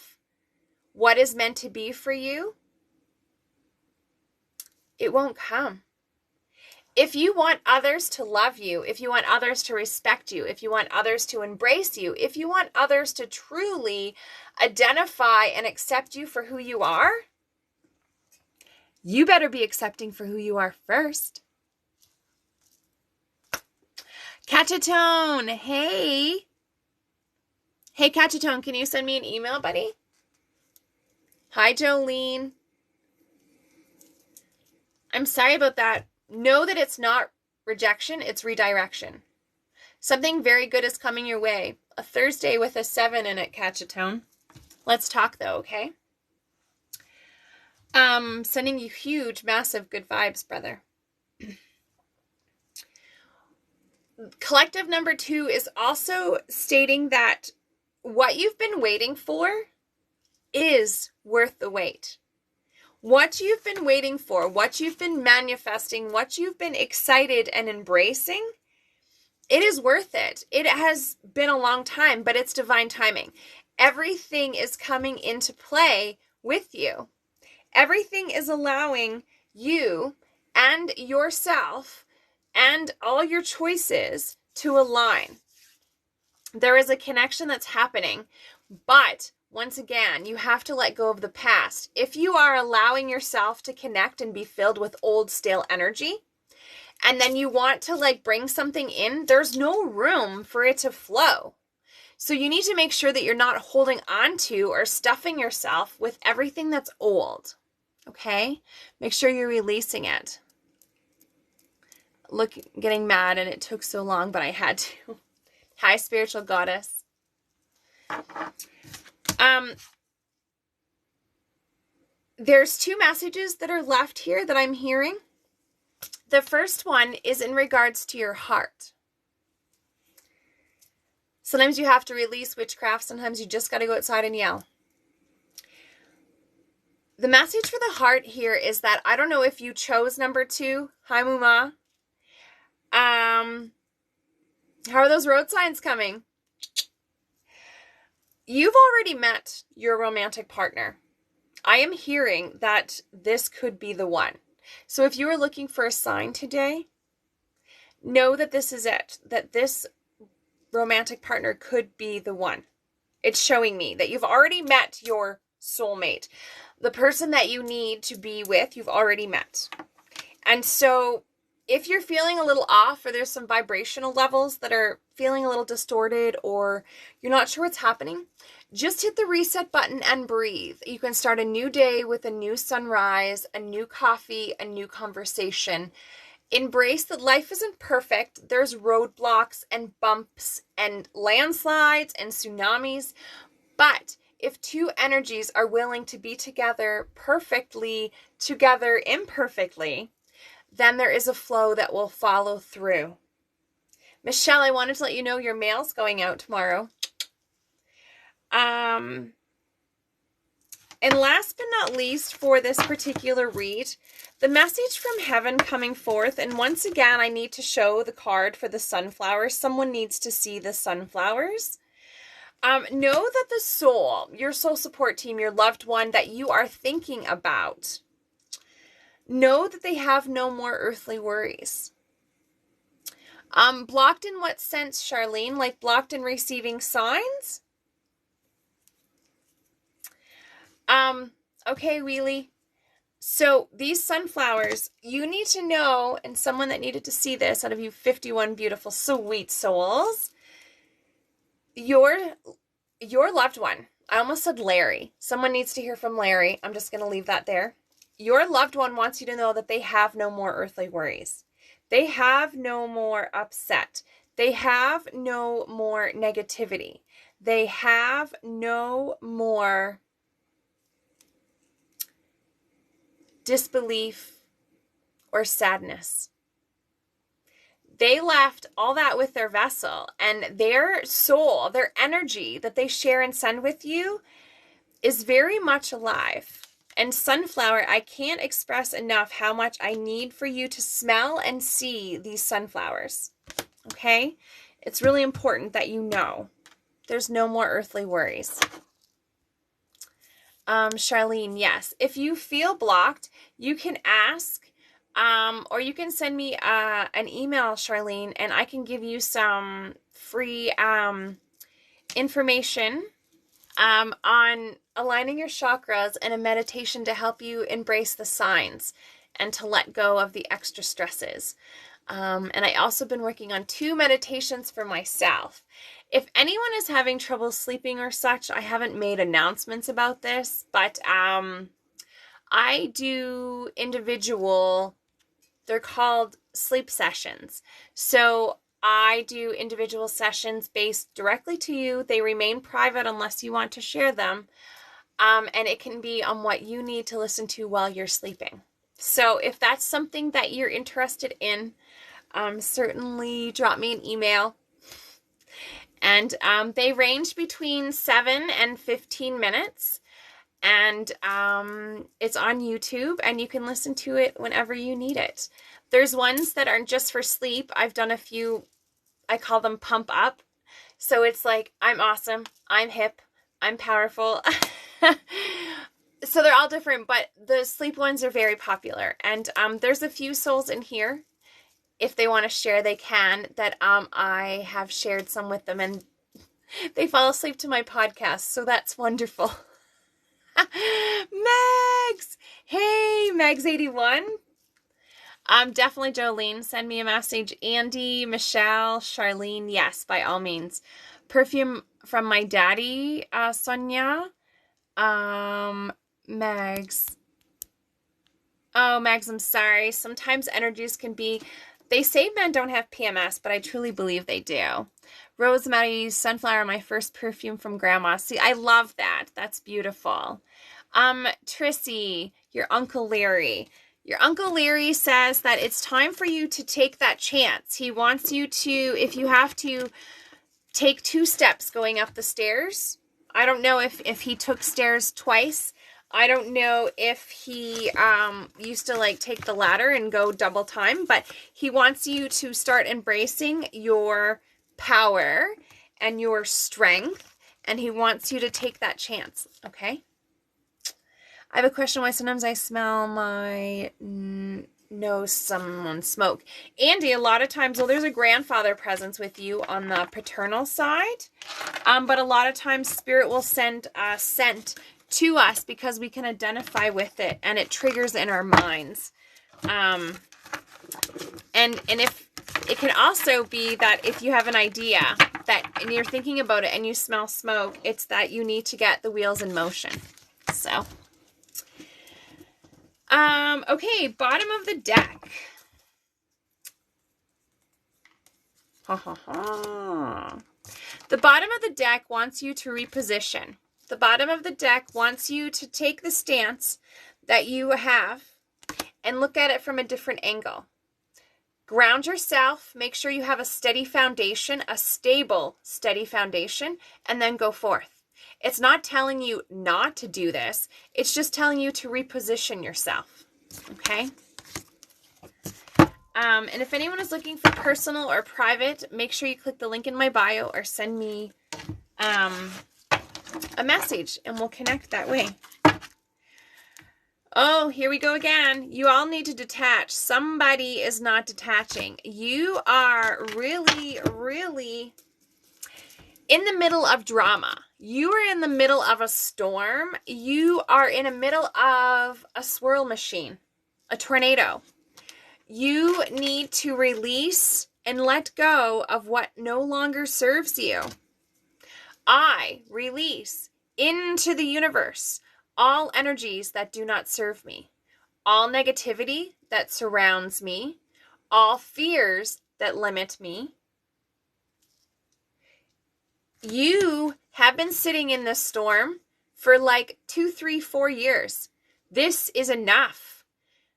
[SPEAKER 1] what is meant to be for you, it won't come. If you want others to love you, if you want others to respect you, if you want others to embrace you, if you want others to truly identify and accept you for who you are, you better be accepting for who you are first. Catchatone, hey. Hey, Catchatone, can you send me an email, buddy? Hi, Jolene. I'm sorry about that. Know that it's not rejection, it's redirection. Something very good is coming your way. A Thursday with a 7 in it, Catchatone. Let's talk, though, okay? Sending you huge, massive good vibes, brother. Collective number 2 is also stating that what you've been waiting for is worth the wait. What you've been waiting for, what you've been manifesting, what you've been excited and embracing, it is worth it. It has been a long time, but it's divine timing. Everything is coming into play with you. Everything is allowing you and yourself and all your choices to align. There is a connection that's happening, but once again, you have to let go of the past. If you are allowing yourself to connect and be filled with old, stale energy, and then you want to bring something in, there's no room for it to flow. So you need to make sure that you're not holding on to or stuffing yourself with everything that's old. Okay? Make sure you're releasing it. Look, getting mad and it took so long, but I had to. Hi, spiritual goddess. There's 2 messages that are left here that I'm hearing. The first one is in regards to your heart. Sometimes you have to release witchcraft. Sometimes you just got to go outside and yell. The message for the heart here is that I don't know if you chose number 2. Hi, Muma. How are those road signs coming? You've already met your romantic partner. I am hearing that this could be the one. So if you are looking for a sign today, know that this is it, that this romantic partner could be the one. It's showing me that you've already met your soulmate. The person that you need to be with, you've already met. And so if you're feeling a little off, or there's some vibrational levels that are feeling a little distorted, or you're not sure what's happening, just hit the reset button and breathe. You can start a new day with a new sunrise, a new coffee, a new conversation. Embrace that life isn't perfect. There's roadblocks and bumps and landslides and tsunamis. But if two energies are willing to be together perfectly, together imperfectly, then there is a flow that will follow through. Michelle, I wanted to let you know your mail's going out tomorrow. And last but not least for this particular read, the message from heaven coming forth. And once again, I need to show the card for the sunflowers. Someone needs to see the sunflowers. Know that the soul, your soul support team, your loved one that you are thinking about, know that they have no more earthly worries. Blocked in what sense, Charlene? Like blocked in receiving signs? Okay, Wheelie. So these sunflowers, you need to know, and someone that needed to see this out of you 51 beautiful, sweet souls, your loved one, I almost said Larry. Someone needs to hear from Larry. I'm just going to leave that there. Your loved one wants you to know that they have no more earthly worries. They have no more upset. They have no more negativity. They have no more disbelief or sadness. They left all that with their vessel, and their soul, their energy that they share and send with you is very much alive. And sunflower, I can't express enough how much I need for you to smell and see these sunflowers. Okay? It's really important that you know there's no more earthly worries. Charlene, yes. If you feel blocked, you can ask, or you can send me an email, Charlene, and I can give you some free information on aligning your chakras and a meditation to help you embrace the signs and to let go of the extra stresses. And I also been working on 2 meditations for myself. If anyone is having trouble sleeping or such, I haven't made announcements about this, but I do individual, they're called sleep sessions. So I do individual sessions based directly to you. They remain private unless you want to share them. And it can be on what you need to listen to while you're sleeping. So if that's something that you're interested in, certainly drop me an email. And they range between 7 and 15 minutes. And it's on YouTube, and you can listen to it whenever you need it. There's ones that aren't just for sleep. I've done a few, I call them pump up. So it's like, I'm awesome, I'm hip, I'm powerful. So they're all different, but the sleep ones are very popular. And there's a few souls in here. If they want to share, they can, that I have shared some with them, and they fall asleep to my podcast, so that's wonderful. Megs! Hey, Megs81. Definitely Jolene, send me a message. Andy, Michelle, Charlene, yes, by all means. Perfume from my daddy, Sonia. Megs. Oh, Megs, I'm sorry. Sometimes energies can be... They say men don't have PMS, but I truly believe they do. Rosemary, Sunflower, my first perfume from Grandma. See, I love that. That's beautiful. Trissy, your Uncle Larry. Your Uncle Larry says that it's time for you to take that chance. He wants you to, if you have to, take 2 steps going up the stairs. I don't know if he took stairs twice. I don't know if he used to like take the ladder and go double time, but he wants you to start embracing your power and your strength, and he wants you to take that chance, okay? I have a question why sometimes I smell my nose someone smoke. Andy, a lot of times, well, there's a grandfather presence with you on the paternal side, but a lot of times Spirit will send a scent to us because we can identify with it and it triggers in our minds. And if it can also be that if you have an idea that and you're thinking about it and you smell smoke, it's that you need to get the wheels in motion. So okay, bottom of the deck. Ha ha ha. The bottom of the deck wants you to reposition. The bottom of the deck wants you to take the stance that you have and look at it from a different angle. Ground yourself, make sure you have a steady foundation, a stable, steady foundation, and then go forth. It's not telling you not to do this. It's just telling you to reposition yourself. Okay? And if anyone is looking for personal or private, make sure you click the link in my bio or send me a message and we'll connect that way. Oh, here we go again. You all need to detach. Somebody is not detaching. You are really, really in the middle of drama. You are in the middle of a storm. You are in the middle of a swirl machine, a tornado. You need to release and let go of what no longer serves you. I release into the universe all energies that do not serve me, all negativity that surrounds me, all fears that limit me. You have been sitting in this storm for like 2, 3, 4 years. This is enough.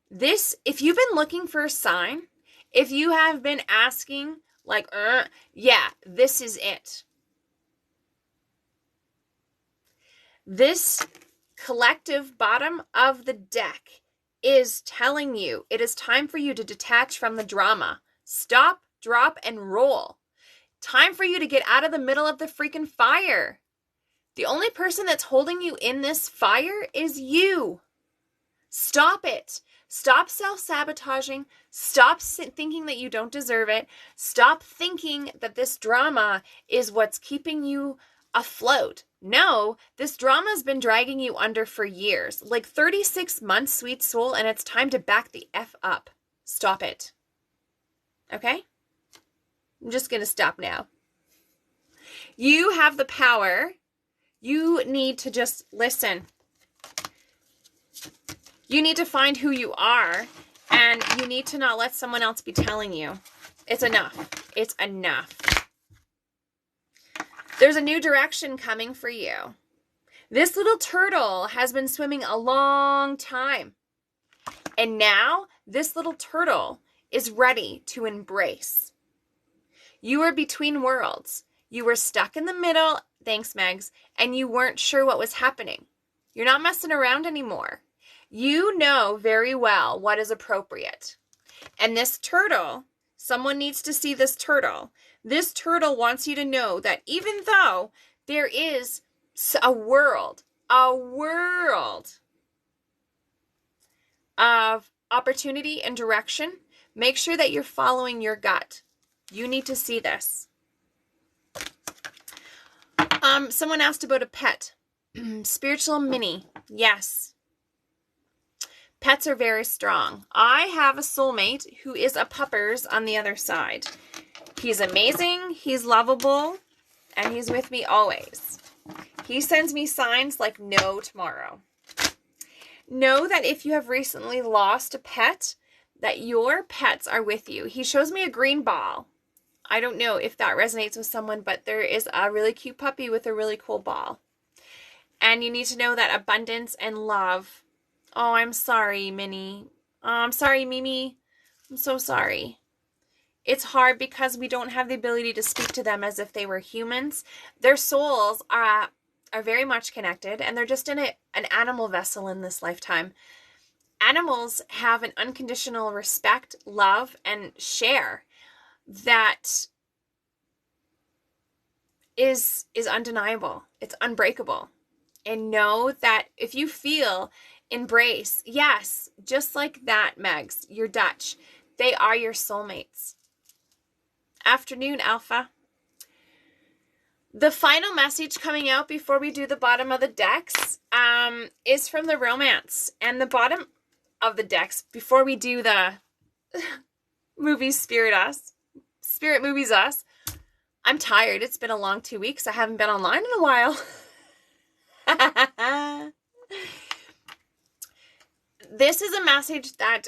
[SPEAKER 1] This, if you've been looking for a sign, if you have been asking like, yeah, this is it. This collective bottom of the deck is telling you it is time for you to detach from the drama. Stop, drop, and roll. Time for you to get out of the middle of the freaking fire. The only person that's holding you in this fire is you. Stop it. Stop self-sabotaging. Stop thinking that you don't deserve it. Stop thinking that this drama is what's keeping you afloat. No, this drama has been dragging you under for years, like 36 months, sweet soul, and it's time to back the F up. Stop it. Okay? I'm just going to stop now. You have the power. You need to just listen. You need to find who you are, and you need to not let someone else be telling you. It's enough. It's enough. There's a new direction coming for you. This little turtle has been swimming a long time. And now this little turtle is ready to embrace. You were between worlds. You were stuck in the middle, thanks Megs, and you weren't sure what was happening. You're not messing around anymore. You know very well what is appropriate. And this turtle, someone needs to see this turtle. This turtle wants you to know that even though there is a world of opportunity and direction, make sure that you're following your gut. You need to see this. Someone asked about a pet. Spiritual mini. Yes. Pets are very strong. I have a soulmate who is a puppers on the other side. He's amazing, he's lovable, and he's with me always. He sends me signs like no tomorrow. Know that if you have recently lost a pet, that your pets are with you. He shows me a green ball. I don't know if that resonates with someone, but there is a really cute puppy with a really cool ball. And you need to know that abundance and love. Oh, I'm sorry, Minnie. I'm sorry, Mimi. I'm so sorry. It's hard because we don't have the ability to speak to them as if they were humans. Their souls are very much connected, and they're just in an animal vessel in this lifetime. Animals have an unconditional respect, love, and share that is undeniable. It's unbreakable. And know that if you feel embrace, yes, just like that, Megs, you're Dutch. They are your soulmates. Afternoon, Alpha. The final message coming out before we do the bottom of the decks is from the romance. And the bottom of the decks, before we do the movies Spirit Movies Us, I'm tired. It's been a long 2 weeks. I haven't been online in a while. This is a message that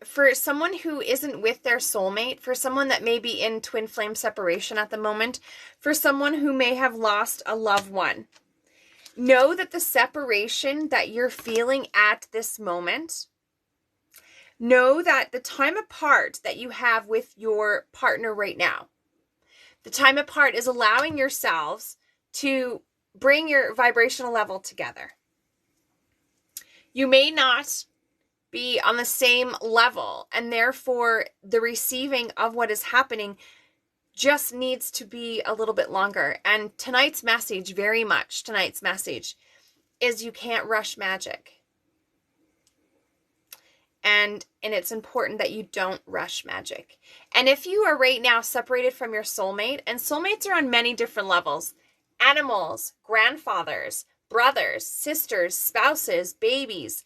[SPEAKER 1] for someone who isn't with their soulmate, for someone that may be in twin flame separation at the moment, for someone who may have lost a loved one, know that the separation that you're feeling at this moment, know that the time apart that you have with your partner right now, the time apart is allowing yourselves to bring your vibrational level together. You may not be on the same level, and therefore the receiving of what is happening just needs to be a little bit longer. And tonight's message, tonight's message is you can't rush magic. And it's important that you don't rush magic. And if you are right now separated from your soulmate, and soulmates are on many different levels, animals, grandfathers, brothers, sisters, spouses, babies,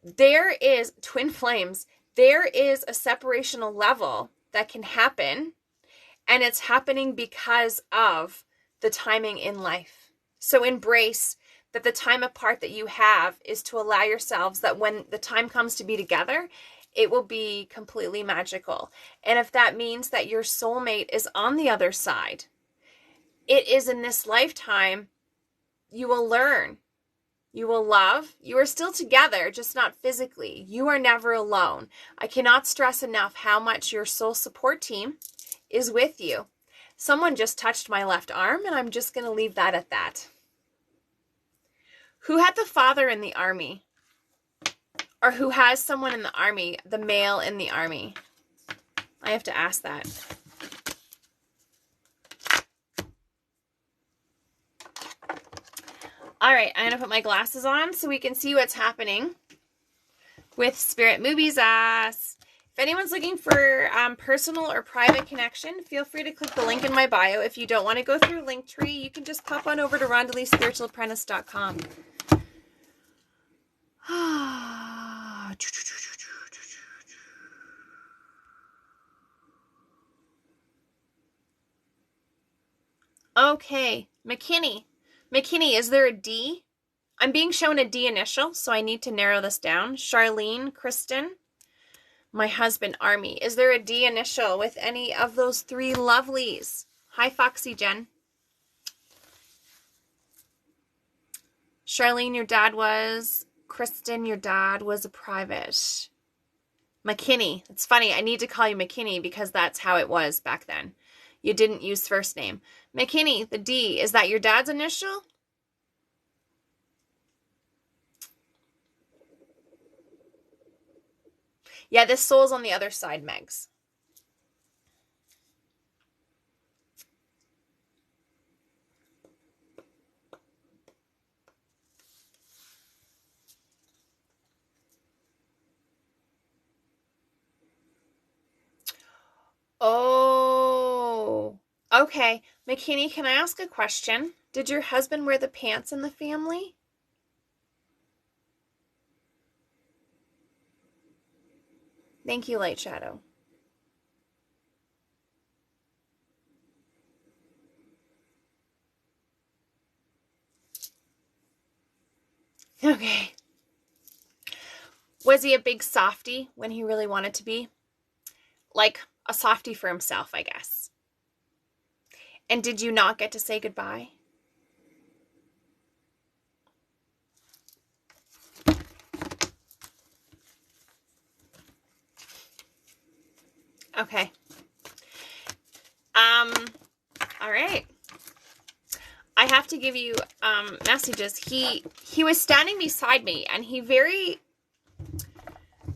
[SPEAKER 1] there is twin flames. There is a separational level that can happen, and it's happening because of the timing in life. So embrace that the time apart that you have is to allow yourselves that when the time comes to be together, it will be completely magical. And if that means that your soulmate is on the other side, it is in this lifetime, you will learn. You will love. You are still together, just not physically. You are never alone. I cannot stress enough how much your soul support team is with you. Someone just touched my left arm, and I'm just going to leave that at that. Who had the father in the army? Or who has someone in the army, the male in the army? I have to ask that. All right, I'm going to put my glasses on so we can see what's happening with Spirit Movies Us. If anyone's looking for personal or private connection, feel free to click the link in my bio. If you don't want to go through Linktree, you can just pop on over to RondaLeeSpiritualApprentice.com. Okay, McKinney. McKinney, is there a D? I'm being shown a D initial, so I need to narrow this down. Charlene, Kristen, my husband, Army. Is there a D initial with any of those three lovelies? Hi, Foxy Jen. Charlene, your dad was. Kristen, your dad was a private. McKinney. It's funny. I need to call you McKinney because that's how it was back then. You didn't use first name. McKinney, the D. Is that your dad's initial? Yeah, this soul's on the other side, Megs. Oh, okay. McKinney, can I ask a question? Did your husband wear the pants in the family? Thank you, Light Shadow. Okay. Was he a big softie when he really wanted to be? Like a softie for himself, I guess. And did you not get to say goodbye? Okay. All right. I have to give you messages. He was standing beside me, and he very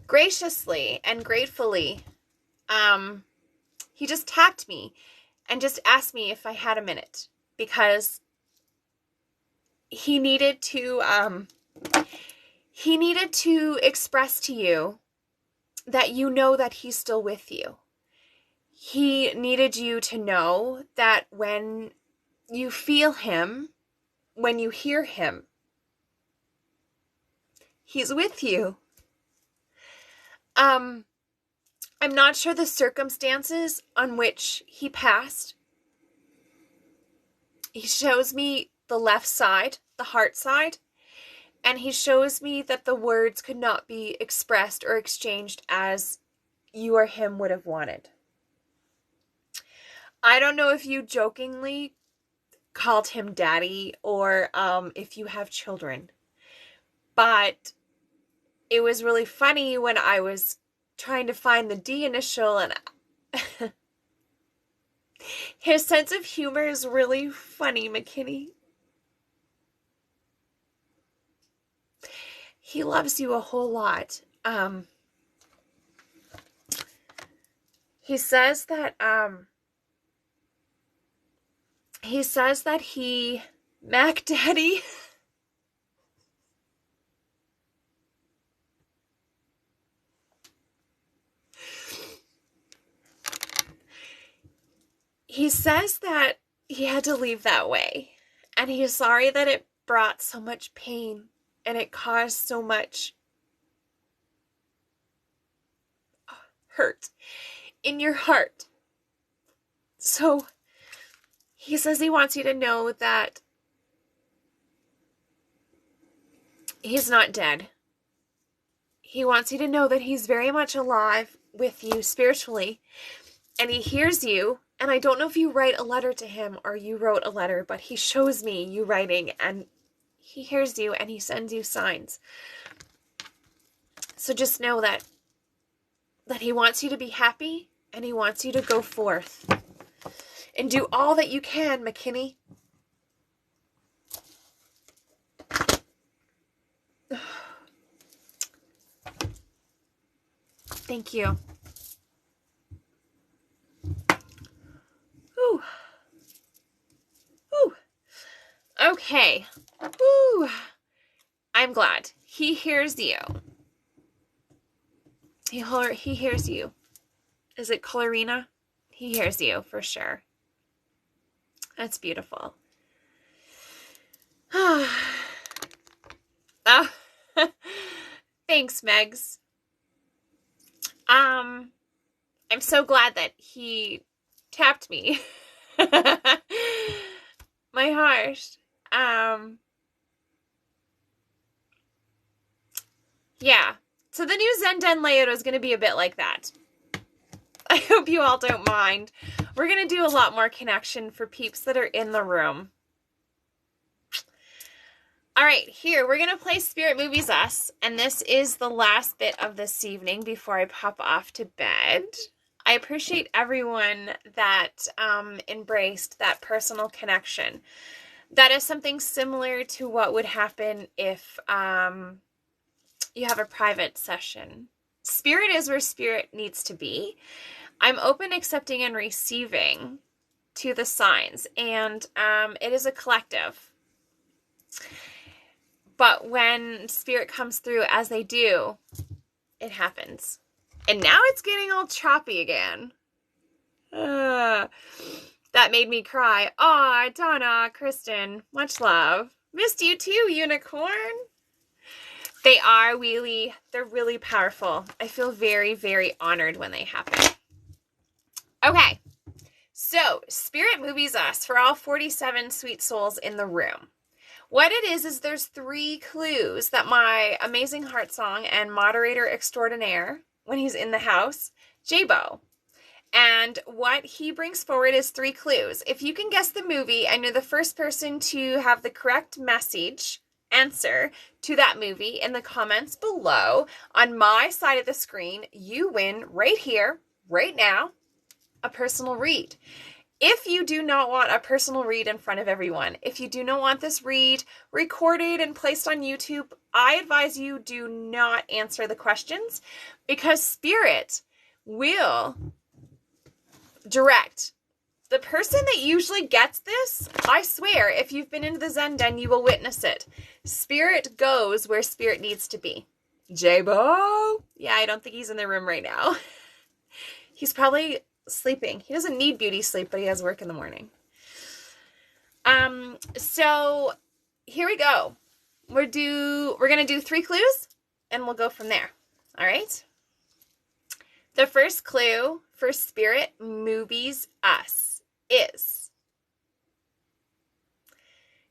[SPEAKER 1] graciously and gratefully, he just tapped me and just asked me if I had a minute, because he needed to express to you that you know that he's still with you. He needed you to know that when you feel him, when you hear him, he's with you. I'm not sure the circumstances on which he passed. He shows me the left side, the heart side, and he shows me that the words could not be expressed or exchanged as you or him would have wanted. I don't know if you jokingly called him daddy or if you have children, but it was really funny when I was trying to find the D initial, and his sense of humor is really funny, McKinney. He loves you a whole lot. He says that Mac Daddy, he says that he had to leave that way, and he's sorry that it brought so much pain and it caused so much hurt in your heart. So he says he wants you to know that he's not dead. He wants you to know that he's very much alive with you spiritually, and he hears you. And I don't know if you write a letter to him or you wrote a letter, but he shows me you writing, and he hears you and he sends you signs. So just know that he wants you to be happy, and he wants you to go forth and do all that you can, McKinney. Thank you. Ooh. Ooh. Okay. Ooh. I'm glad. He hears you. He hears you. Is it Colorina? He hears you for sure. That's beautiful. Oh. Thanks, Megs. I'm so glad that he tapped me. My heart. Yeah. So the new Zenden layout is going to be a bit like that. I hope you all don't mind. We're going to do a lot more connection for peeps that are in the room. All right, here, we're going to play Spirit Movies Us, and this is the last bit of this evening before I pop off to bed. I appreciate everyone that embraced that personal connection. That is something similar to what would happen if you have a private session. Spirit is where spirit needs to be. I'm open, accepting, and receiving to the signs, and it is a collective. But when spirit comes through, as they do, it happens. And now it's getting all choppy again. That made me cry. Aw, Donna, Kristen, much love. Missed you too, Unicorn. They are wheelie. They're really powerful. I feel very, very honored when they happen. Okay, so Spirit Movies Us for all 47 sweet souls in the room. What it is there's 3 clues that my amazing heart song and moderator extraordinaire, when he's in the house, J-Bo. And what he brings forward is 3 clues. If you can guess the movie and you're the first person to have the correct answer to that movie in the comments below, on my side of the screen, you win right here right now a personal read. If you do not want a personal read in front of everyone, if you do not want this read recorded and placed on YouTube, I advise you do not answer the questions, because Spirit will direct. The person that usually gets this, I swear, if you've been into the Zen Den, you will witness it. Spirit goes where Spirit needs to be. J-Bo? Yeah, I don't think he's in the room right now. He's probably sleeping. He doesn't need beauty sleep, but he has work in the morning. So here we go. We're going to do 3 clues, and we'll go from there. All right? The first clue for Spirit Movies Us is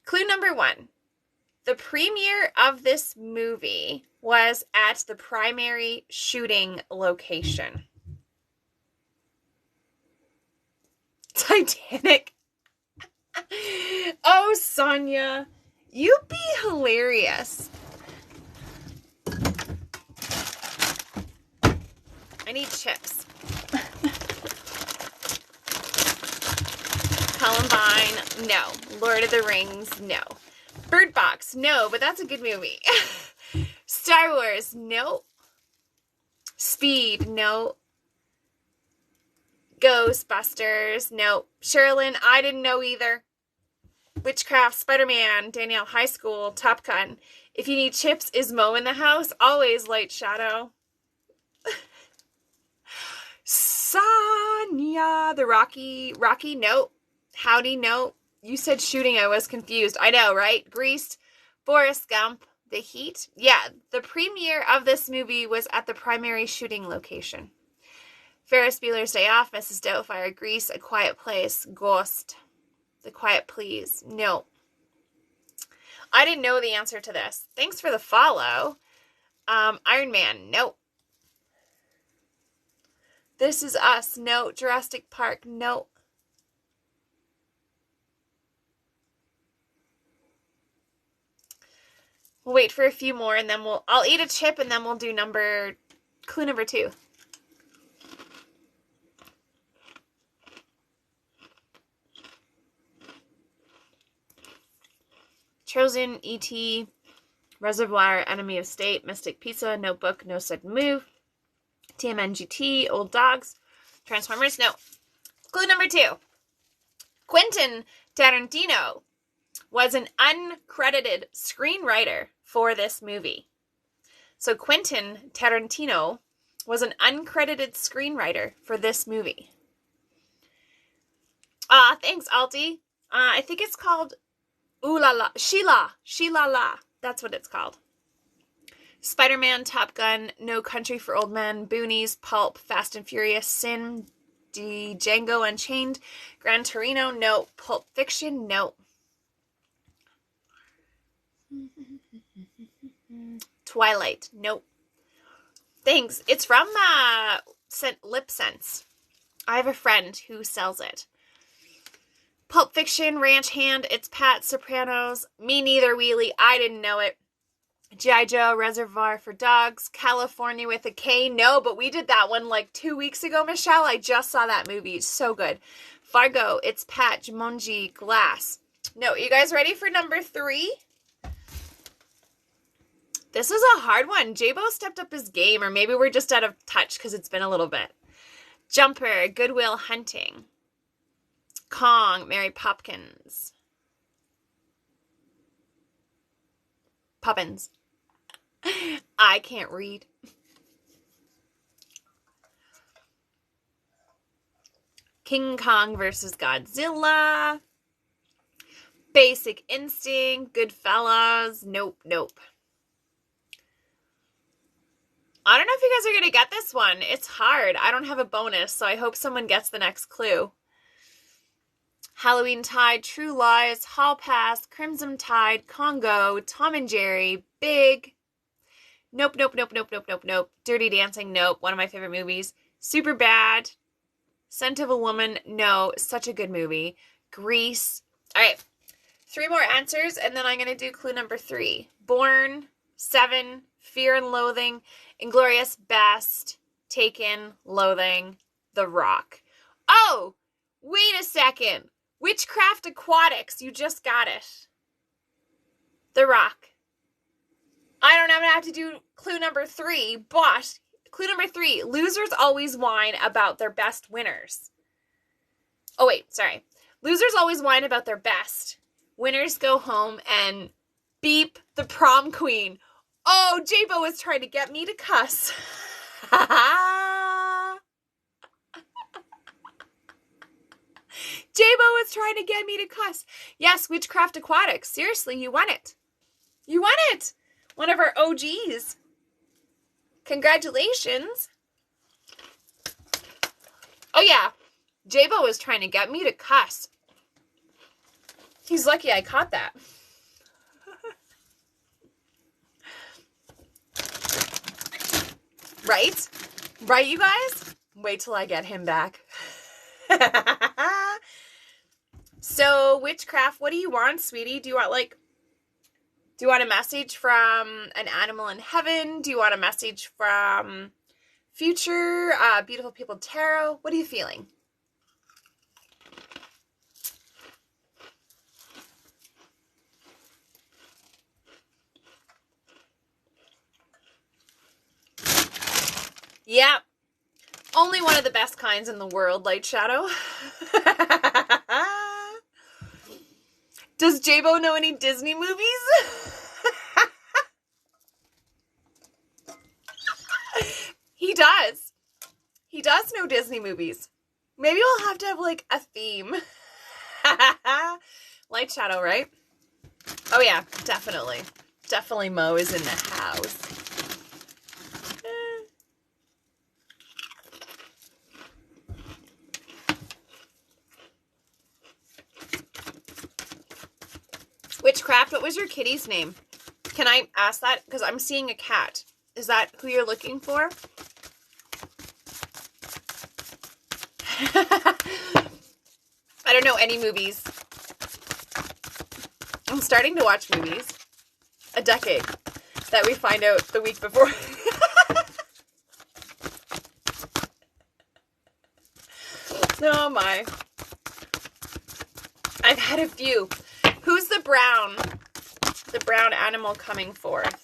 [SPEAKER 1] clue number 1. The premiere of this movie was at the primary shooting location. Titanic. Oh, Sonia, you'd be hilarious. I need chips. Columbine, no. Lord of the Rings, no. Bird Box, no, but that's a good movie. Star Wars, no. Speed, no. Ghostbusters, no. Sherilyn, I didn't know either. Witchcraft, Spider-Man, Danielle, High School, Top Gun. If you need chips, is Mo in the house? Always Light Shadow. Sonia, the Rocky, no. Howdy, no. You said shooting, I was confused. I know, right? Grease, Forrest Gump, The Heat. Yeah, the premiere of this movie was at the primary shooting location. Ferris Bueller's Day Off, Mrs. Doubtfire, Grease, A Quiet Place, Ghost, The Quiet Please. No. I didn't know the answer to this. Thanks for the follow. Iron Man, no. This Is Us, no. Jurassic Park, no. We'll wait for a few more, and then I'll eat a chip, and then we'll do clue number 2. Chosen, E.T., Reservoir, Enemy of State, Mystic Pizza, Notebook, No Sudden Move, TMNGT, Old Dogs, Transformers, no. Clue number 2. Quentin Tarantino was an uncredited screenwriter for this movie. So Quentin Tarantino was an uncredited screenwriter for this movie. Thanks, Alti. I think it's called Ooh La La. Sheila La. That's what it's called. Spider-Man, Top Gun, No Country for Old Men, Boonies, Pulp, Fast and Furious, Sin, Django Unchained, Gran Torino, no. Pulp Fiction, no. Twilight, nope. Thanks. It's from Lip Sense. I have a friend who sells it. Pulp Fiction, Ranch Hand, It's Pat, Sopranos, me neither, Wheelie, I didn't know it. G.I. Joe, Reservoir for Dogs, California with a K, no, but we did that one like 2 weeks ago, Michelle. I just saw that movie. It's so good. Fargo, It's Pat, Jumanji, Glass. No, you guys ready for number 3? This is a hard one. J-Bo stepped up his game, or maybe we're just out of touch because it's been a little bit. Jumper, Good Will Hunting. Kong, Mary Poppins. Poppins. I can't read. King Kong versus Godzilla. Basic Instinct. Goodfellas. Nope. I don't know if you guys are going to get this one. It's hard. I don't have a bonus, so I hope someone gets the next clue. Halloween Tide, True Lies, Hall Pass, Crimson Tide, Congo, Tom and Jerry, Big. Nope. Dirty Dancing, nope. One of my favorite movies. Superbad. Scent of a Woman, no. Such a good movie. Grease. All right. 3 more answers, and then I'm going to do clue number 3. Born, 7, Fear and Loathing, Inglourious Bast, Taken, Loathing, The Rock. Oh, wait a second. Witchcraft Aquatics. You just got it. The Rock. I don't have to do clue number 3, but clue number 3, losers always whine about their best winners. Oh, wait, sorry. Losers always whine about their best. Winners go home and beep the prom queen. Oh, J-Bo was trying to get me to cuss. J-Bo was trying to get me to cuss. Yes, Witchcraft Aquatics. Seriously, you won it. You won it. One of our OGs. Congratulations. Oh, yeah. J-Bo was trying to get me to cuss. He's lucky I caught that. Right? Right, you guys? Wait till I get him back. So, Witchcraft, what do you want, sweetie? Do you want a message from an animal in heaven? Do you want a message from future Beautiful People Tarot? What are you feeling? Yeah. Only one of the best kinds in the world, Light Shadow. Does J-Bo know any Disney movies? He does. He does know Disney movies. Maybe we'll have to have like a theme. Light Shadow, right? Oh yeah, definitely. Definitely Mo is in the house. Witchcraft, what was your kitty's name? Can I ask that? Because I'm seeing a cat. Is that who you're looking for? I don't know any movies. I'm starting to watch movies. A decade. That we find out the week before. Oh my. I've had a few. Who's the brown animal coming forth?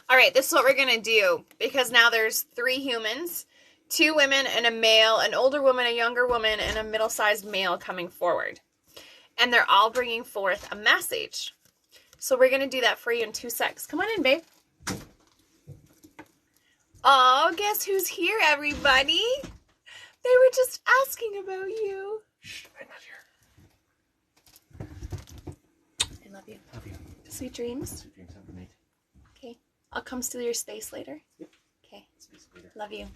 [SPEAKER 1] All right, this is what we're going to do, because now there's 3 humans, 2 women and a male, an older woman, a younger woman, and a middle-sized male coming forward. And they're all bringing forth a message. So we're going to do that for you in 2 secs. Come on in, babe. Oh, guess who's here, everybody? They were just asking about you.
[SPEAKER 2] Shh, I'm not here.
[SPEAKER 1] I love you.
[SPEAKER 2] Love you.
[SPEAKER 1] Sweet dreams.
[SPEAKER 2] Sweet dreams, have a good night.
[SPEAKER 1] Okay. I'll come steal your space later.
[SPEAKER 2] Yep.
[SPEAKER 1] Okay.
[SPEAKER 2] Space later.
[SPEAKER 1] Love you.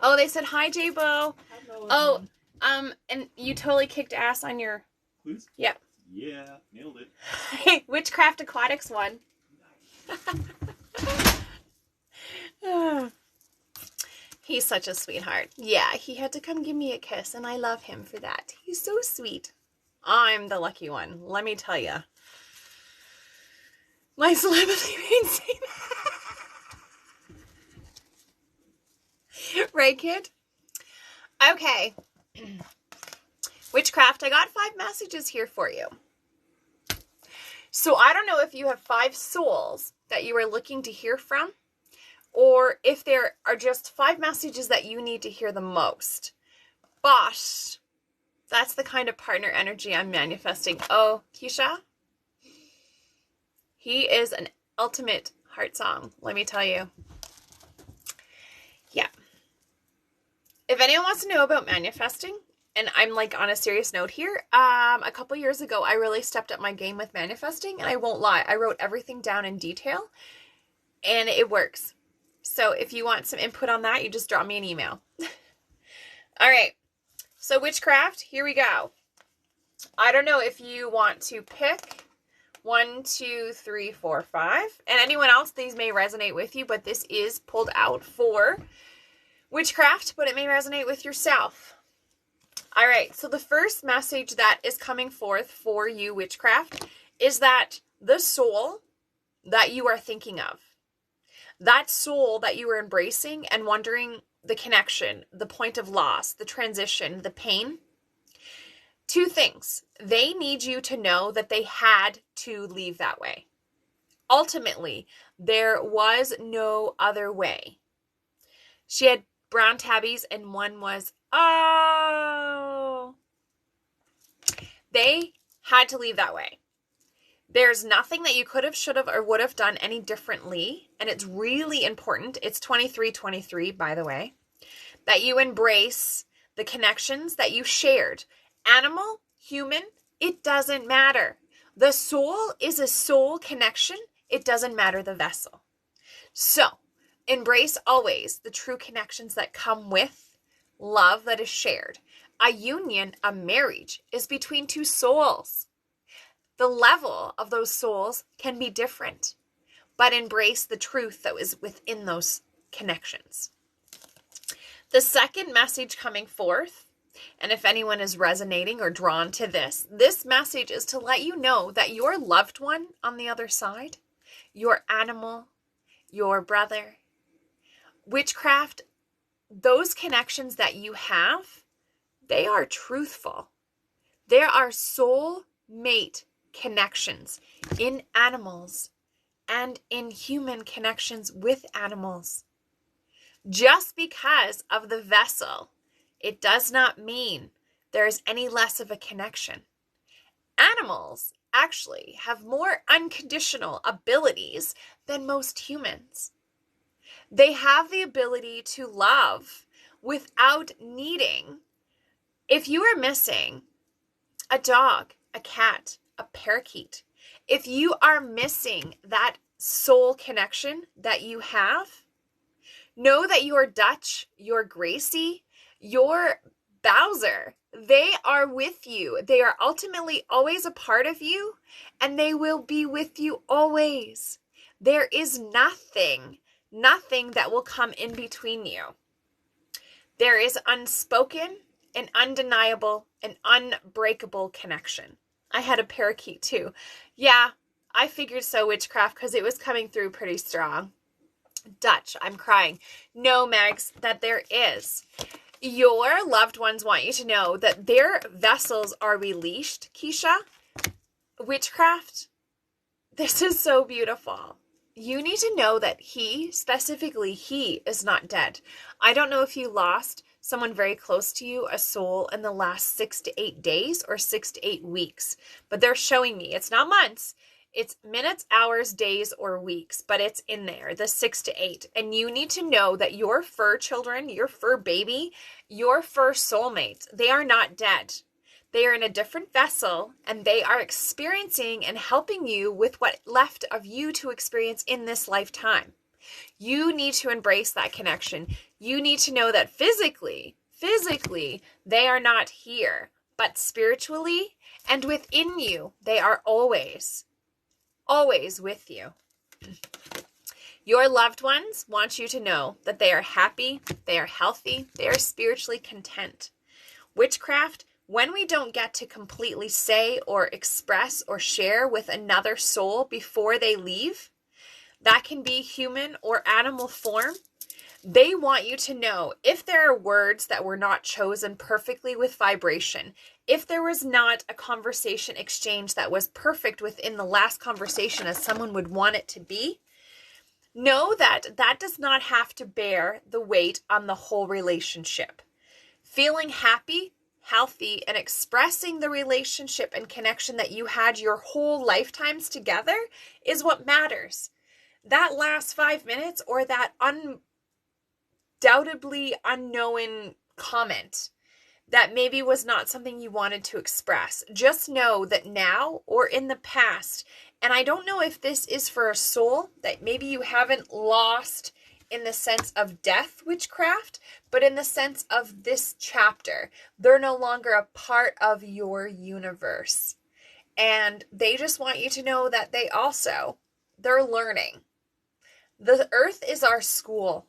[SPEAKER 1] Oh, they said hi, J-Bo.
[SPEAKER 2] Hello.
[SPEAKER 1] Oh, and you totally kicked ass on your...
[SPEAKER 2] Please?
[SPEAKER 1] Yeah.
[SPEAKER 2] Yeah, nailed it.
[SPEAKER 1] Hey, Witchcraft Aquatics won.
[SPEAKER 2] Nice.
[SPEAKER 1] He's such a sweetheart. Yeah, he had to come give me a kiss, and I love him for that. He's so sweet. I'm the lucky one, let me tell you. My celebrity means right, kid? Okay. Witchcraft, I got 5 messages here for you. So I don't know if you have 5 souls that you are looking to hear from, or if there are just 5 messages that you need to hear the most. But that's the kind of partner energy I'm manifesting. Oh, Keisha? He is an ultimate heart song, let me tell you. Yeah. If anyone wants to know about manifesting, and I'm like on a serious note here, a couple years ago, I really stepped up my game with manifesting, and I won't lie, I wrote everything down in detail, and it works. So if you want some input on that, you just drop me an email. All right. So Witchcraft, here we go. I don't know if you want to pick 1, 2, 3, 4, 5. And anyone else, these may resonate with you, but this is pulled out for Witchcraft, but it may resonate with yourself. All right. So the first message that is coming forth for you, Witchcraft, is that the soul that you are thinking of,
[SPEAKER 3] That soul that you were embracing and wondering the connection, the point of loss, the transition, the pain. Two things. They need you to know that they had to leave that way. Ultimately, there was no other way. She had brown tabbies and one was, oh. They had to leave that way. There's nothing that you could have, should have, or would have done any differently. And it's really important. It's 2323, by the way, that you embrace the connections that you shared. Animal, human, it doesn't matter. The soul is a soul connection. It doesn't matter the vessel. So embrace always the true connections that come with love that is shared. A union, a marriage, is between two souls. The level of those souls can be different, but embrace the truth that is within those connections. The second message coming forth, and if anyone is resonating or drawn to this message is to let you know that your loved one on the other side, your animal, your brother, witchcraft, those connections that you have, they are truthful. There are soul mate connections in animals and in human connections with animals. Just because of the vessel, it does not mean there is any less of a connection. Animals actually have more unconditional abilities than most humans. They have the ability to love without needing. If you are missing a dog, a cat, a parakeet, if you are missing that soul connection that you have, know that your Dutch, your Gracie, your Bowser, they are with you. They are ultimately always a part of you, and they will be with you always. There is nothing that will come in between you. There is unspoken and undeniable and unbreakable connection. I had a parakeet too. Yeah, I figured so, witchcraft, because it was coming through pretty strong. Dutch, I'm crying. No, Megs, that there is. Your loved ones want you to know that their vessels are released, Keisha. Witchcraft, this is so beautiful. You need to know that he, specifically he, is not dead. I don't know if you lost someone very close to you, a soul, in the last 6 to 8 days or 6 to 8 weeks. But they're showing me, it's not months, it's minutes, hours, days, or weeks, but it's in there, the 6 to 8. And you need to know that your fur children, your fur baby, your fur soulmates, they are not dead. They are in a different vessel, and they are experiencing and helping you with what left of you to experience in this lifetime. You need to embrace that connection. You need to know that physically, they are not here, but spiritually and within you, they are always with you. Your loved ones want you to know that they are happy, they are healthy, they are spiritually content. Witchcraft, when we don't get to completely say or express or share with another soul before they leave, that can be human or animal form. They want you to know if there are words that were not chosen perfectly with vibration, if there was not a conversation exchange that was perfect within the last conversation as someone would want it to be, know that that does not have to bear the weight on the whole relationship. Feeling happy, healthy, and expressing the relationship and connection that you had your whole lifetimes together is what matters. That last 5 minutes or that undoubtedly unknown comment that maybe was not something you wanted to express. Just know that now or in the past, and I don't know if this is for a soul that maybe you haven't lost in the sense of death, witchcraft, but in the sense of this chapter, they're no longer a part of your universe. And they just want you to know that they're learning. The earth is our school.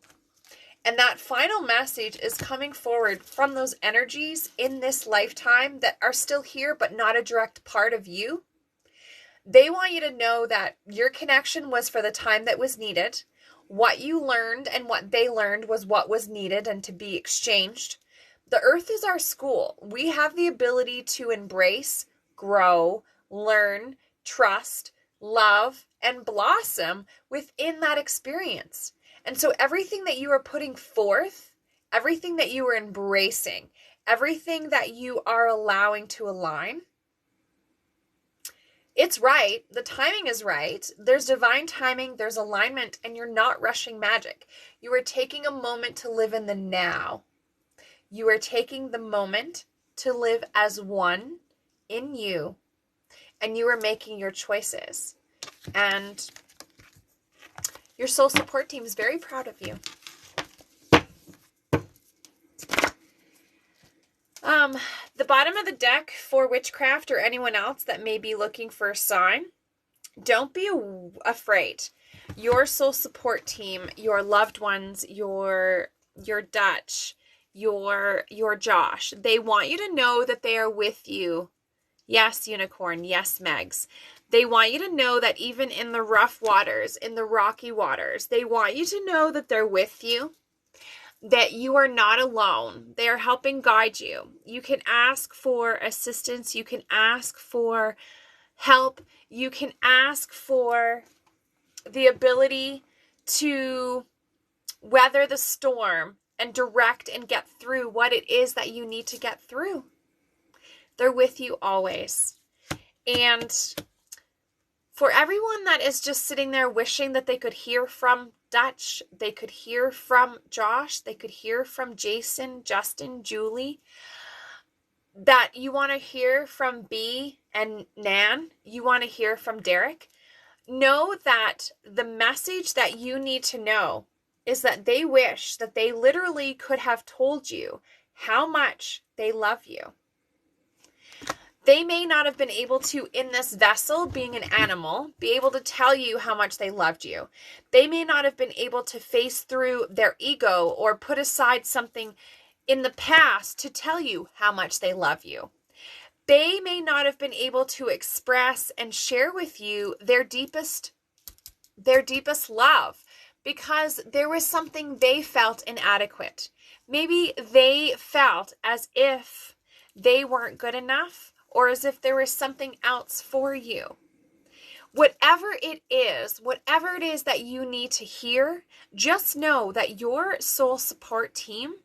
[SPEAKER 3] And that final message is coming forward from those energies in this lifetime that are still here, but not a direct part of you. They want you to know that your connection was for the time that was needed. What you learned and what they learned was what was needed and to be exchanged. The earth is our school. We have the ability to embrace, grow, learn, trust, love, and blossom within that experience. And so everything that you are putting forth, everything that you are embracing, everything that you are allowing to align, it's right. The timing is right. There's divine timing, there's alignment, and you're not rushing magic. You are taking a moment to live in the now. You are taking the moment to live as one in you, and you are making your choices. And your soul support team is very proud of you. The bottom of the deck for witchcraft or anyone else that may be looking for a sign, don't be afraid. Your soul support team, your loved ones, your Dutch, your Josh, they want you to know that they are with you. Yes, Unicorn. Yes, Megs. They want you to know that even in the rough waters, in the rocky waters, they want you to know that they're with you, that you are not alone. They are helping guide you. You can ask for assistance. You can ask for help. You can ask for the ability to weather the storm and direct and get through what it is that you need to get through. They're with you always. And for everyone that is just sitting there wishing that they could hear from Dutch, they could hear from Josh, they could hear from Jason, Justin, Julie, that you want to hear from B and Nan, you want to hear from Derek, know that the message that you need to know is that they wish that they literally could have told you how much they love you. They may not have been able to, in this vessel, being an animal, be able to tell you how much they loved you. They may not have been able to face through their ego or put aside something in the past to tell you how much they love you. They may not have been able to express and share with you their deepest love because there was something they felt inadequate. Maybe they felt as if they weren't good enough, or as if there was something else for you. Whatever it is that you need to hear, just know that your soul support team,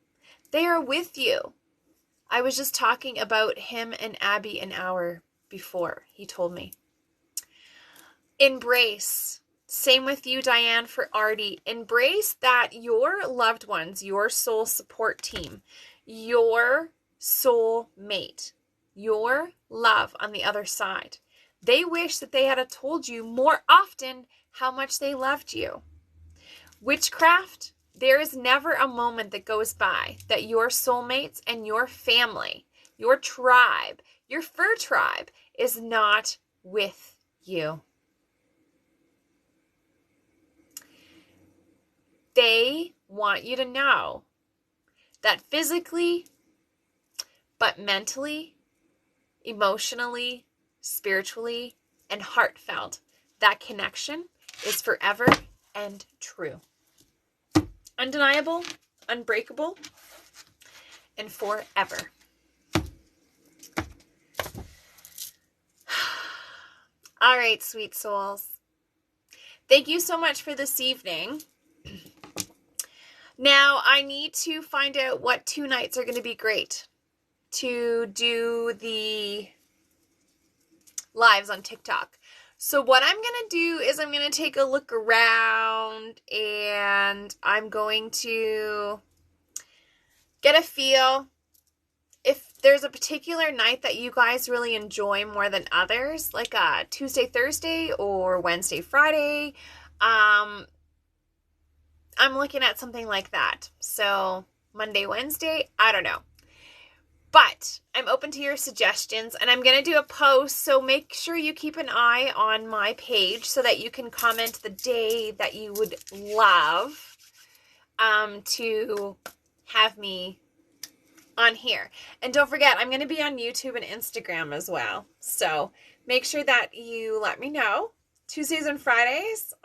[SPEAKER 3] they are with you. I was just talking about him and Abby an hour before, he told me. Embrace. Same with you, Diane, for Artie. Embrace that your loved ones, your soul support team, your soul mate, your love on the other side, they wish that they had told you more often how much they loved you. Witchcraft, there is never a moment that goes by that your soulmates and your family, your tribe, your fur tribe is not with you. They want you to know that physically, but mentally, emotionally, spiritually, and heartfelt, that connection is forever and true. Undeniable, unbreakable, and forever. All right, sweet souls. Thank you so much for this evening. Now, I need to find out what 2 nights are going to be great to do the lives on TikTok. So what I'm going to do is I'm going to take a look around and I'm going to get a feel. If there's a particular night that you guys really enjoy more than others, like a Tuesday, Thursday, or Wednesday, Friday, I'm looking at something like that. So Monday, Wednesday, I don't know. But I'm open to your suggestions, and I'm going to do a post, so make sure you keep an eye on my page so that you can comment the day that you would love to have me on here. And don't forget, I'm going to be on YouTube and Instagram as well. So make sure that you let me know. Tuesdays and Fridays,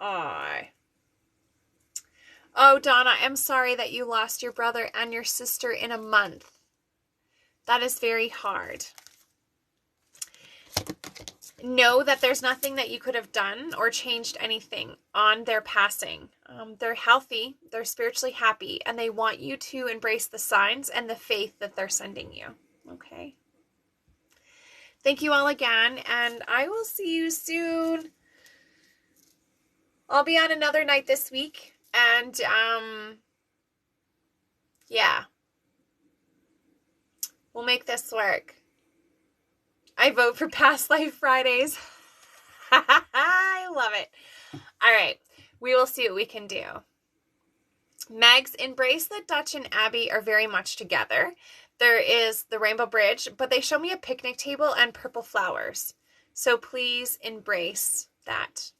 [SPEAKER 3] Oh, Donna, I'm sorry that you lost your brother and your sister in a month. That is very hard. Know that there's nothing that you could have done or changed anything on their passing. They're healthy, they're spiritually happy, and they want you to embrace the signs and the faith that they're sending you. Okay. Thank you all again, and I will see you soon. I'll be on another night this week, and yeah. We'll make this work. I vote for Past Life Fridays. I love it. All right. We will see what we can do. Megs, embrace that Dutch and Abby are very much together. There is the Rainbow Bridge, but they show me a picnic table and purple flowers. So please embrace that.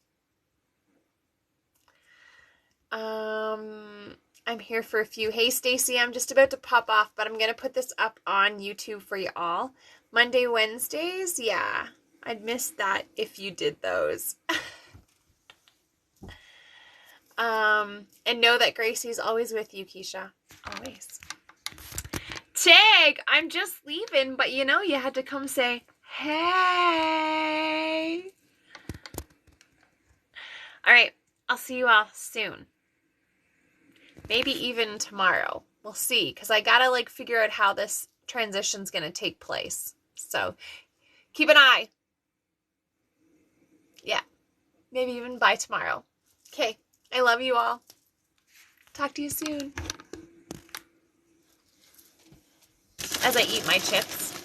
[SPEAKER 3] I'm here for a few. Hey, Stacy, I'm just about to pop off, but I'm going to put this up on YouTube for you all. Monday, Wednesdays, yeah. I'd miss that if you did those. And know that Gracie's always with you, Keisha. Always. Tig, I'm just leaving, but you know, you had to come say, hey. All right, I'll see you all soon. Maybe even tomorrow. We'll see, because I gotta like figure out how this transition's gonna take place. So keep an eye. Yeah, maybe even by tomorrow. Okay, I love you all. Talk to you soon. As I eat my chips.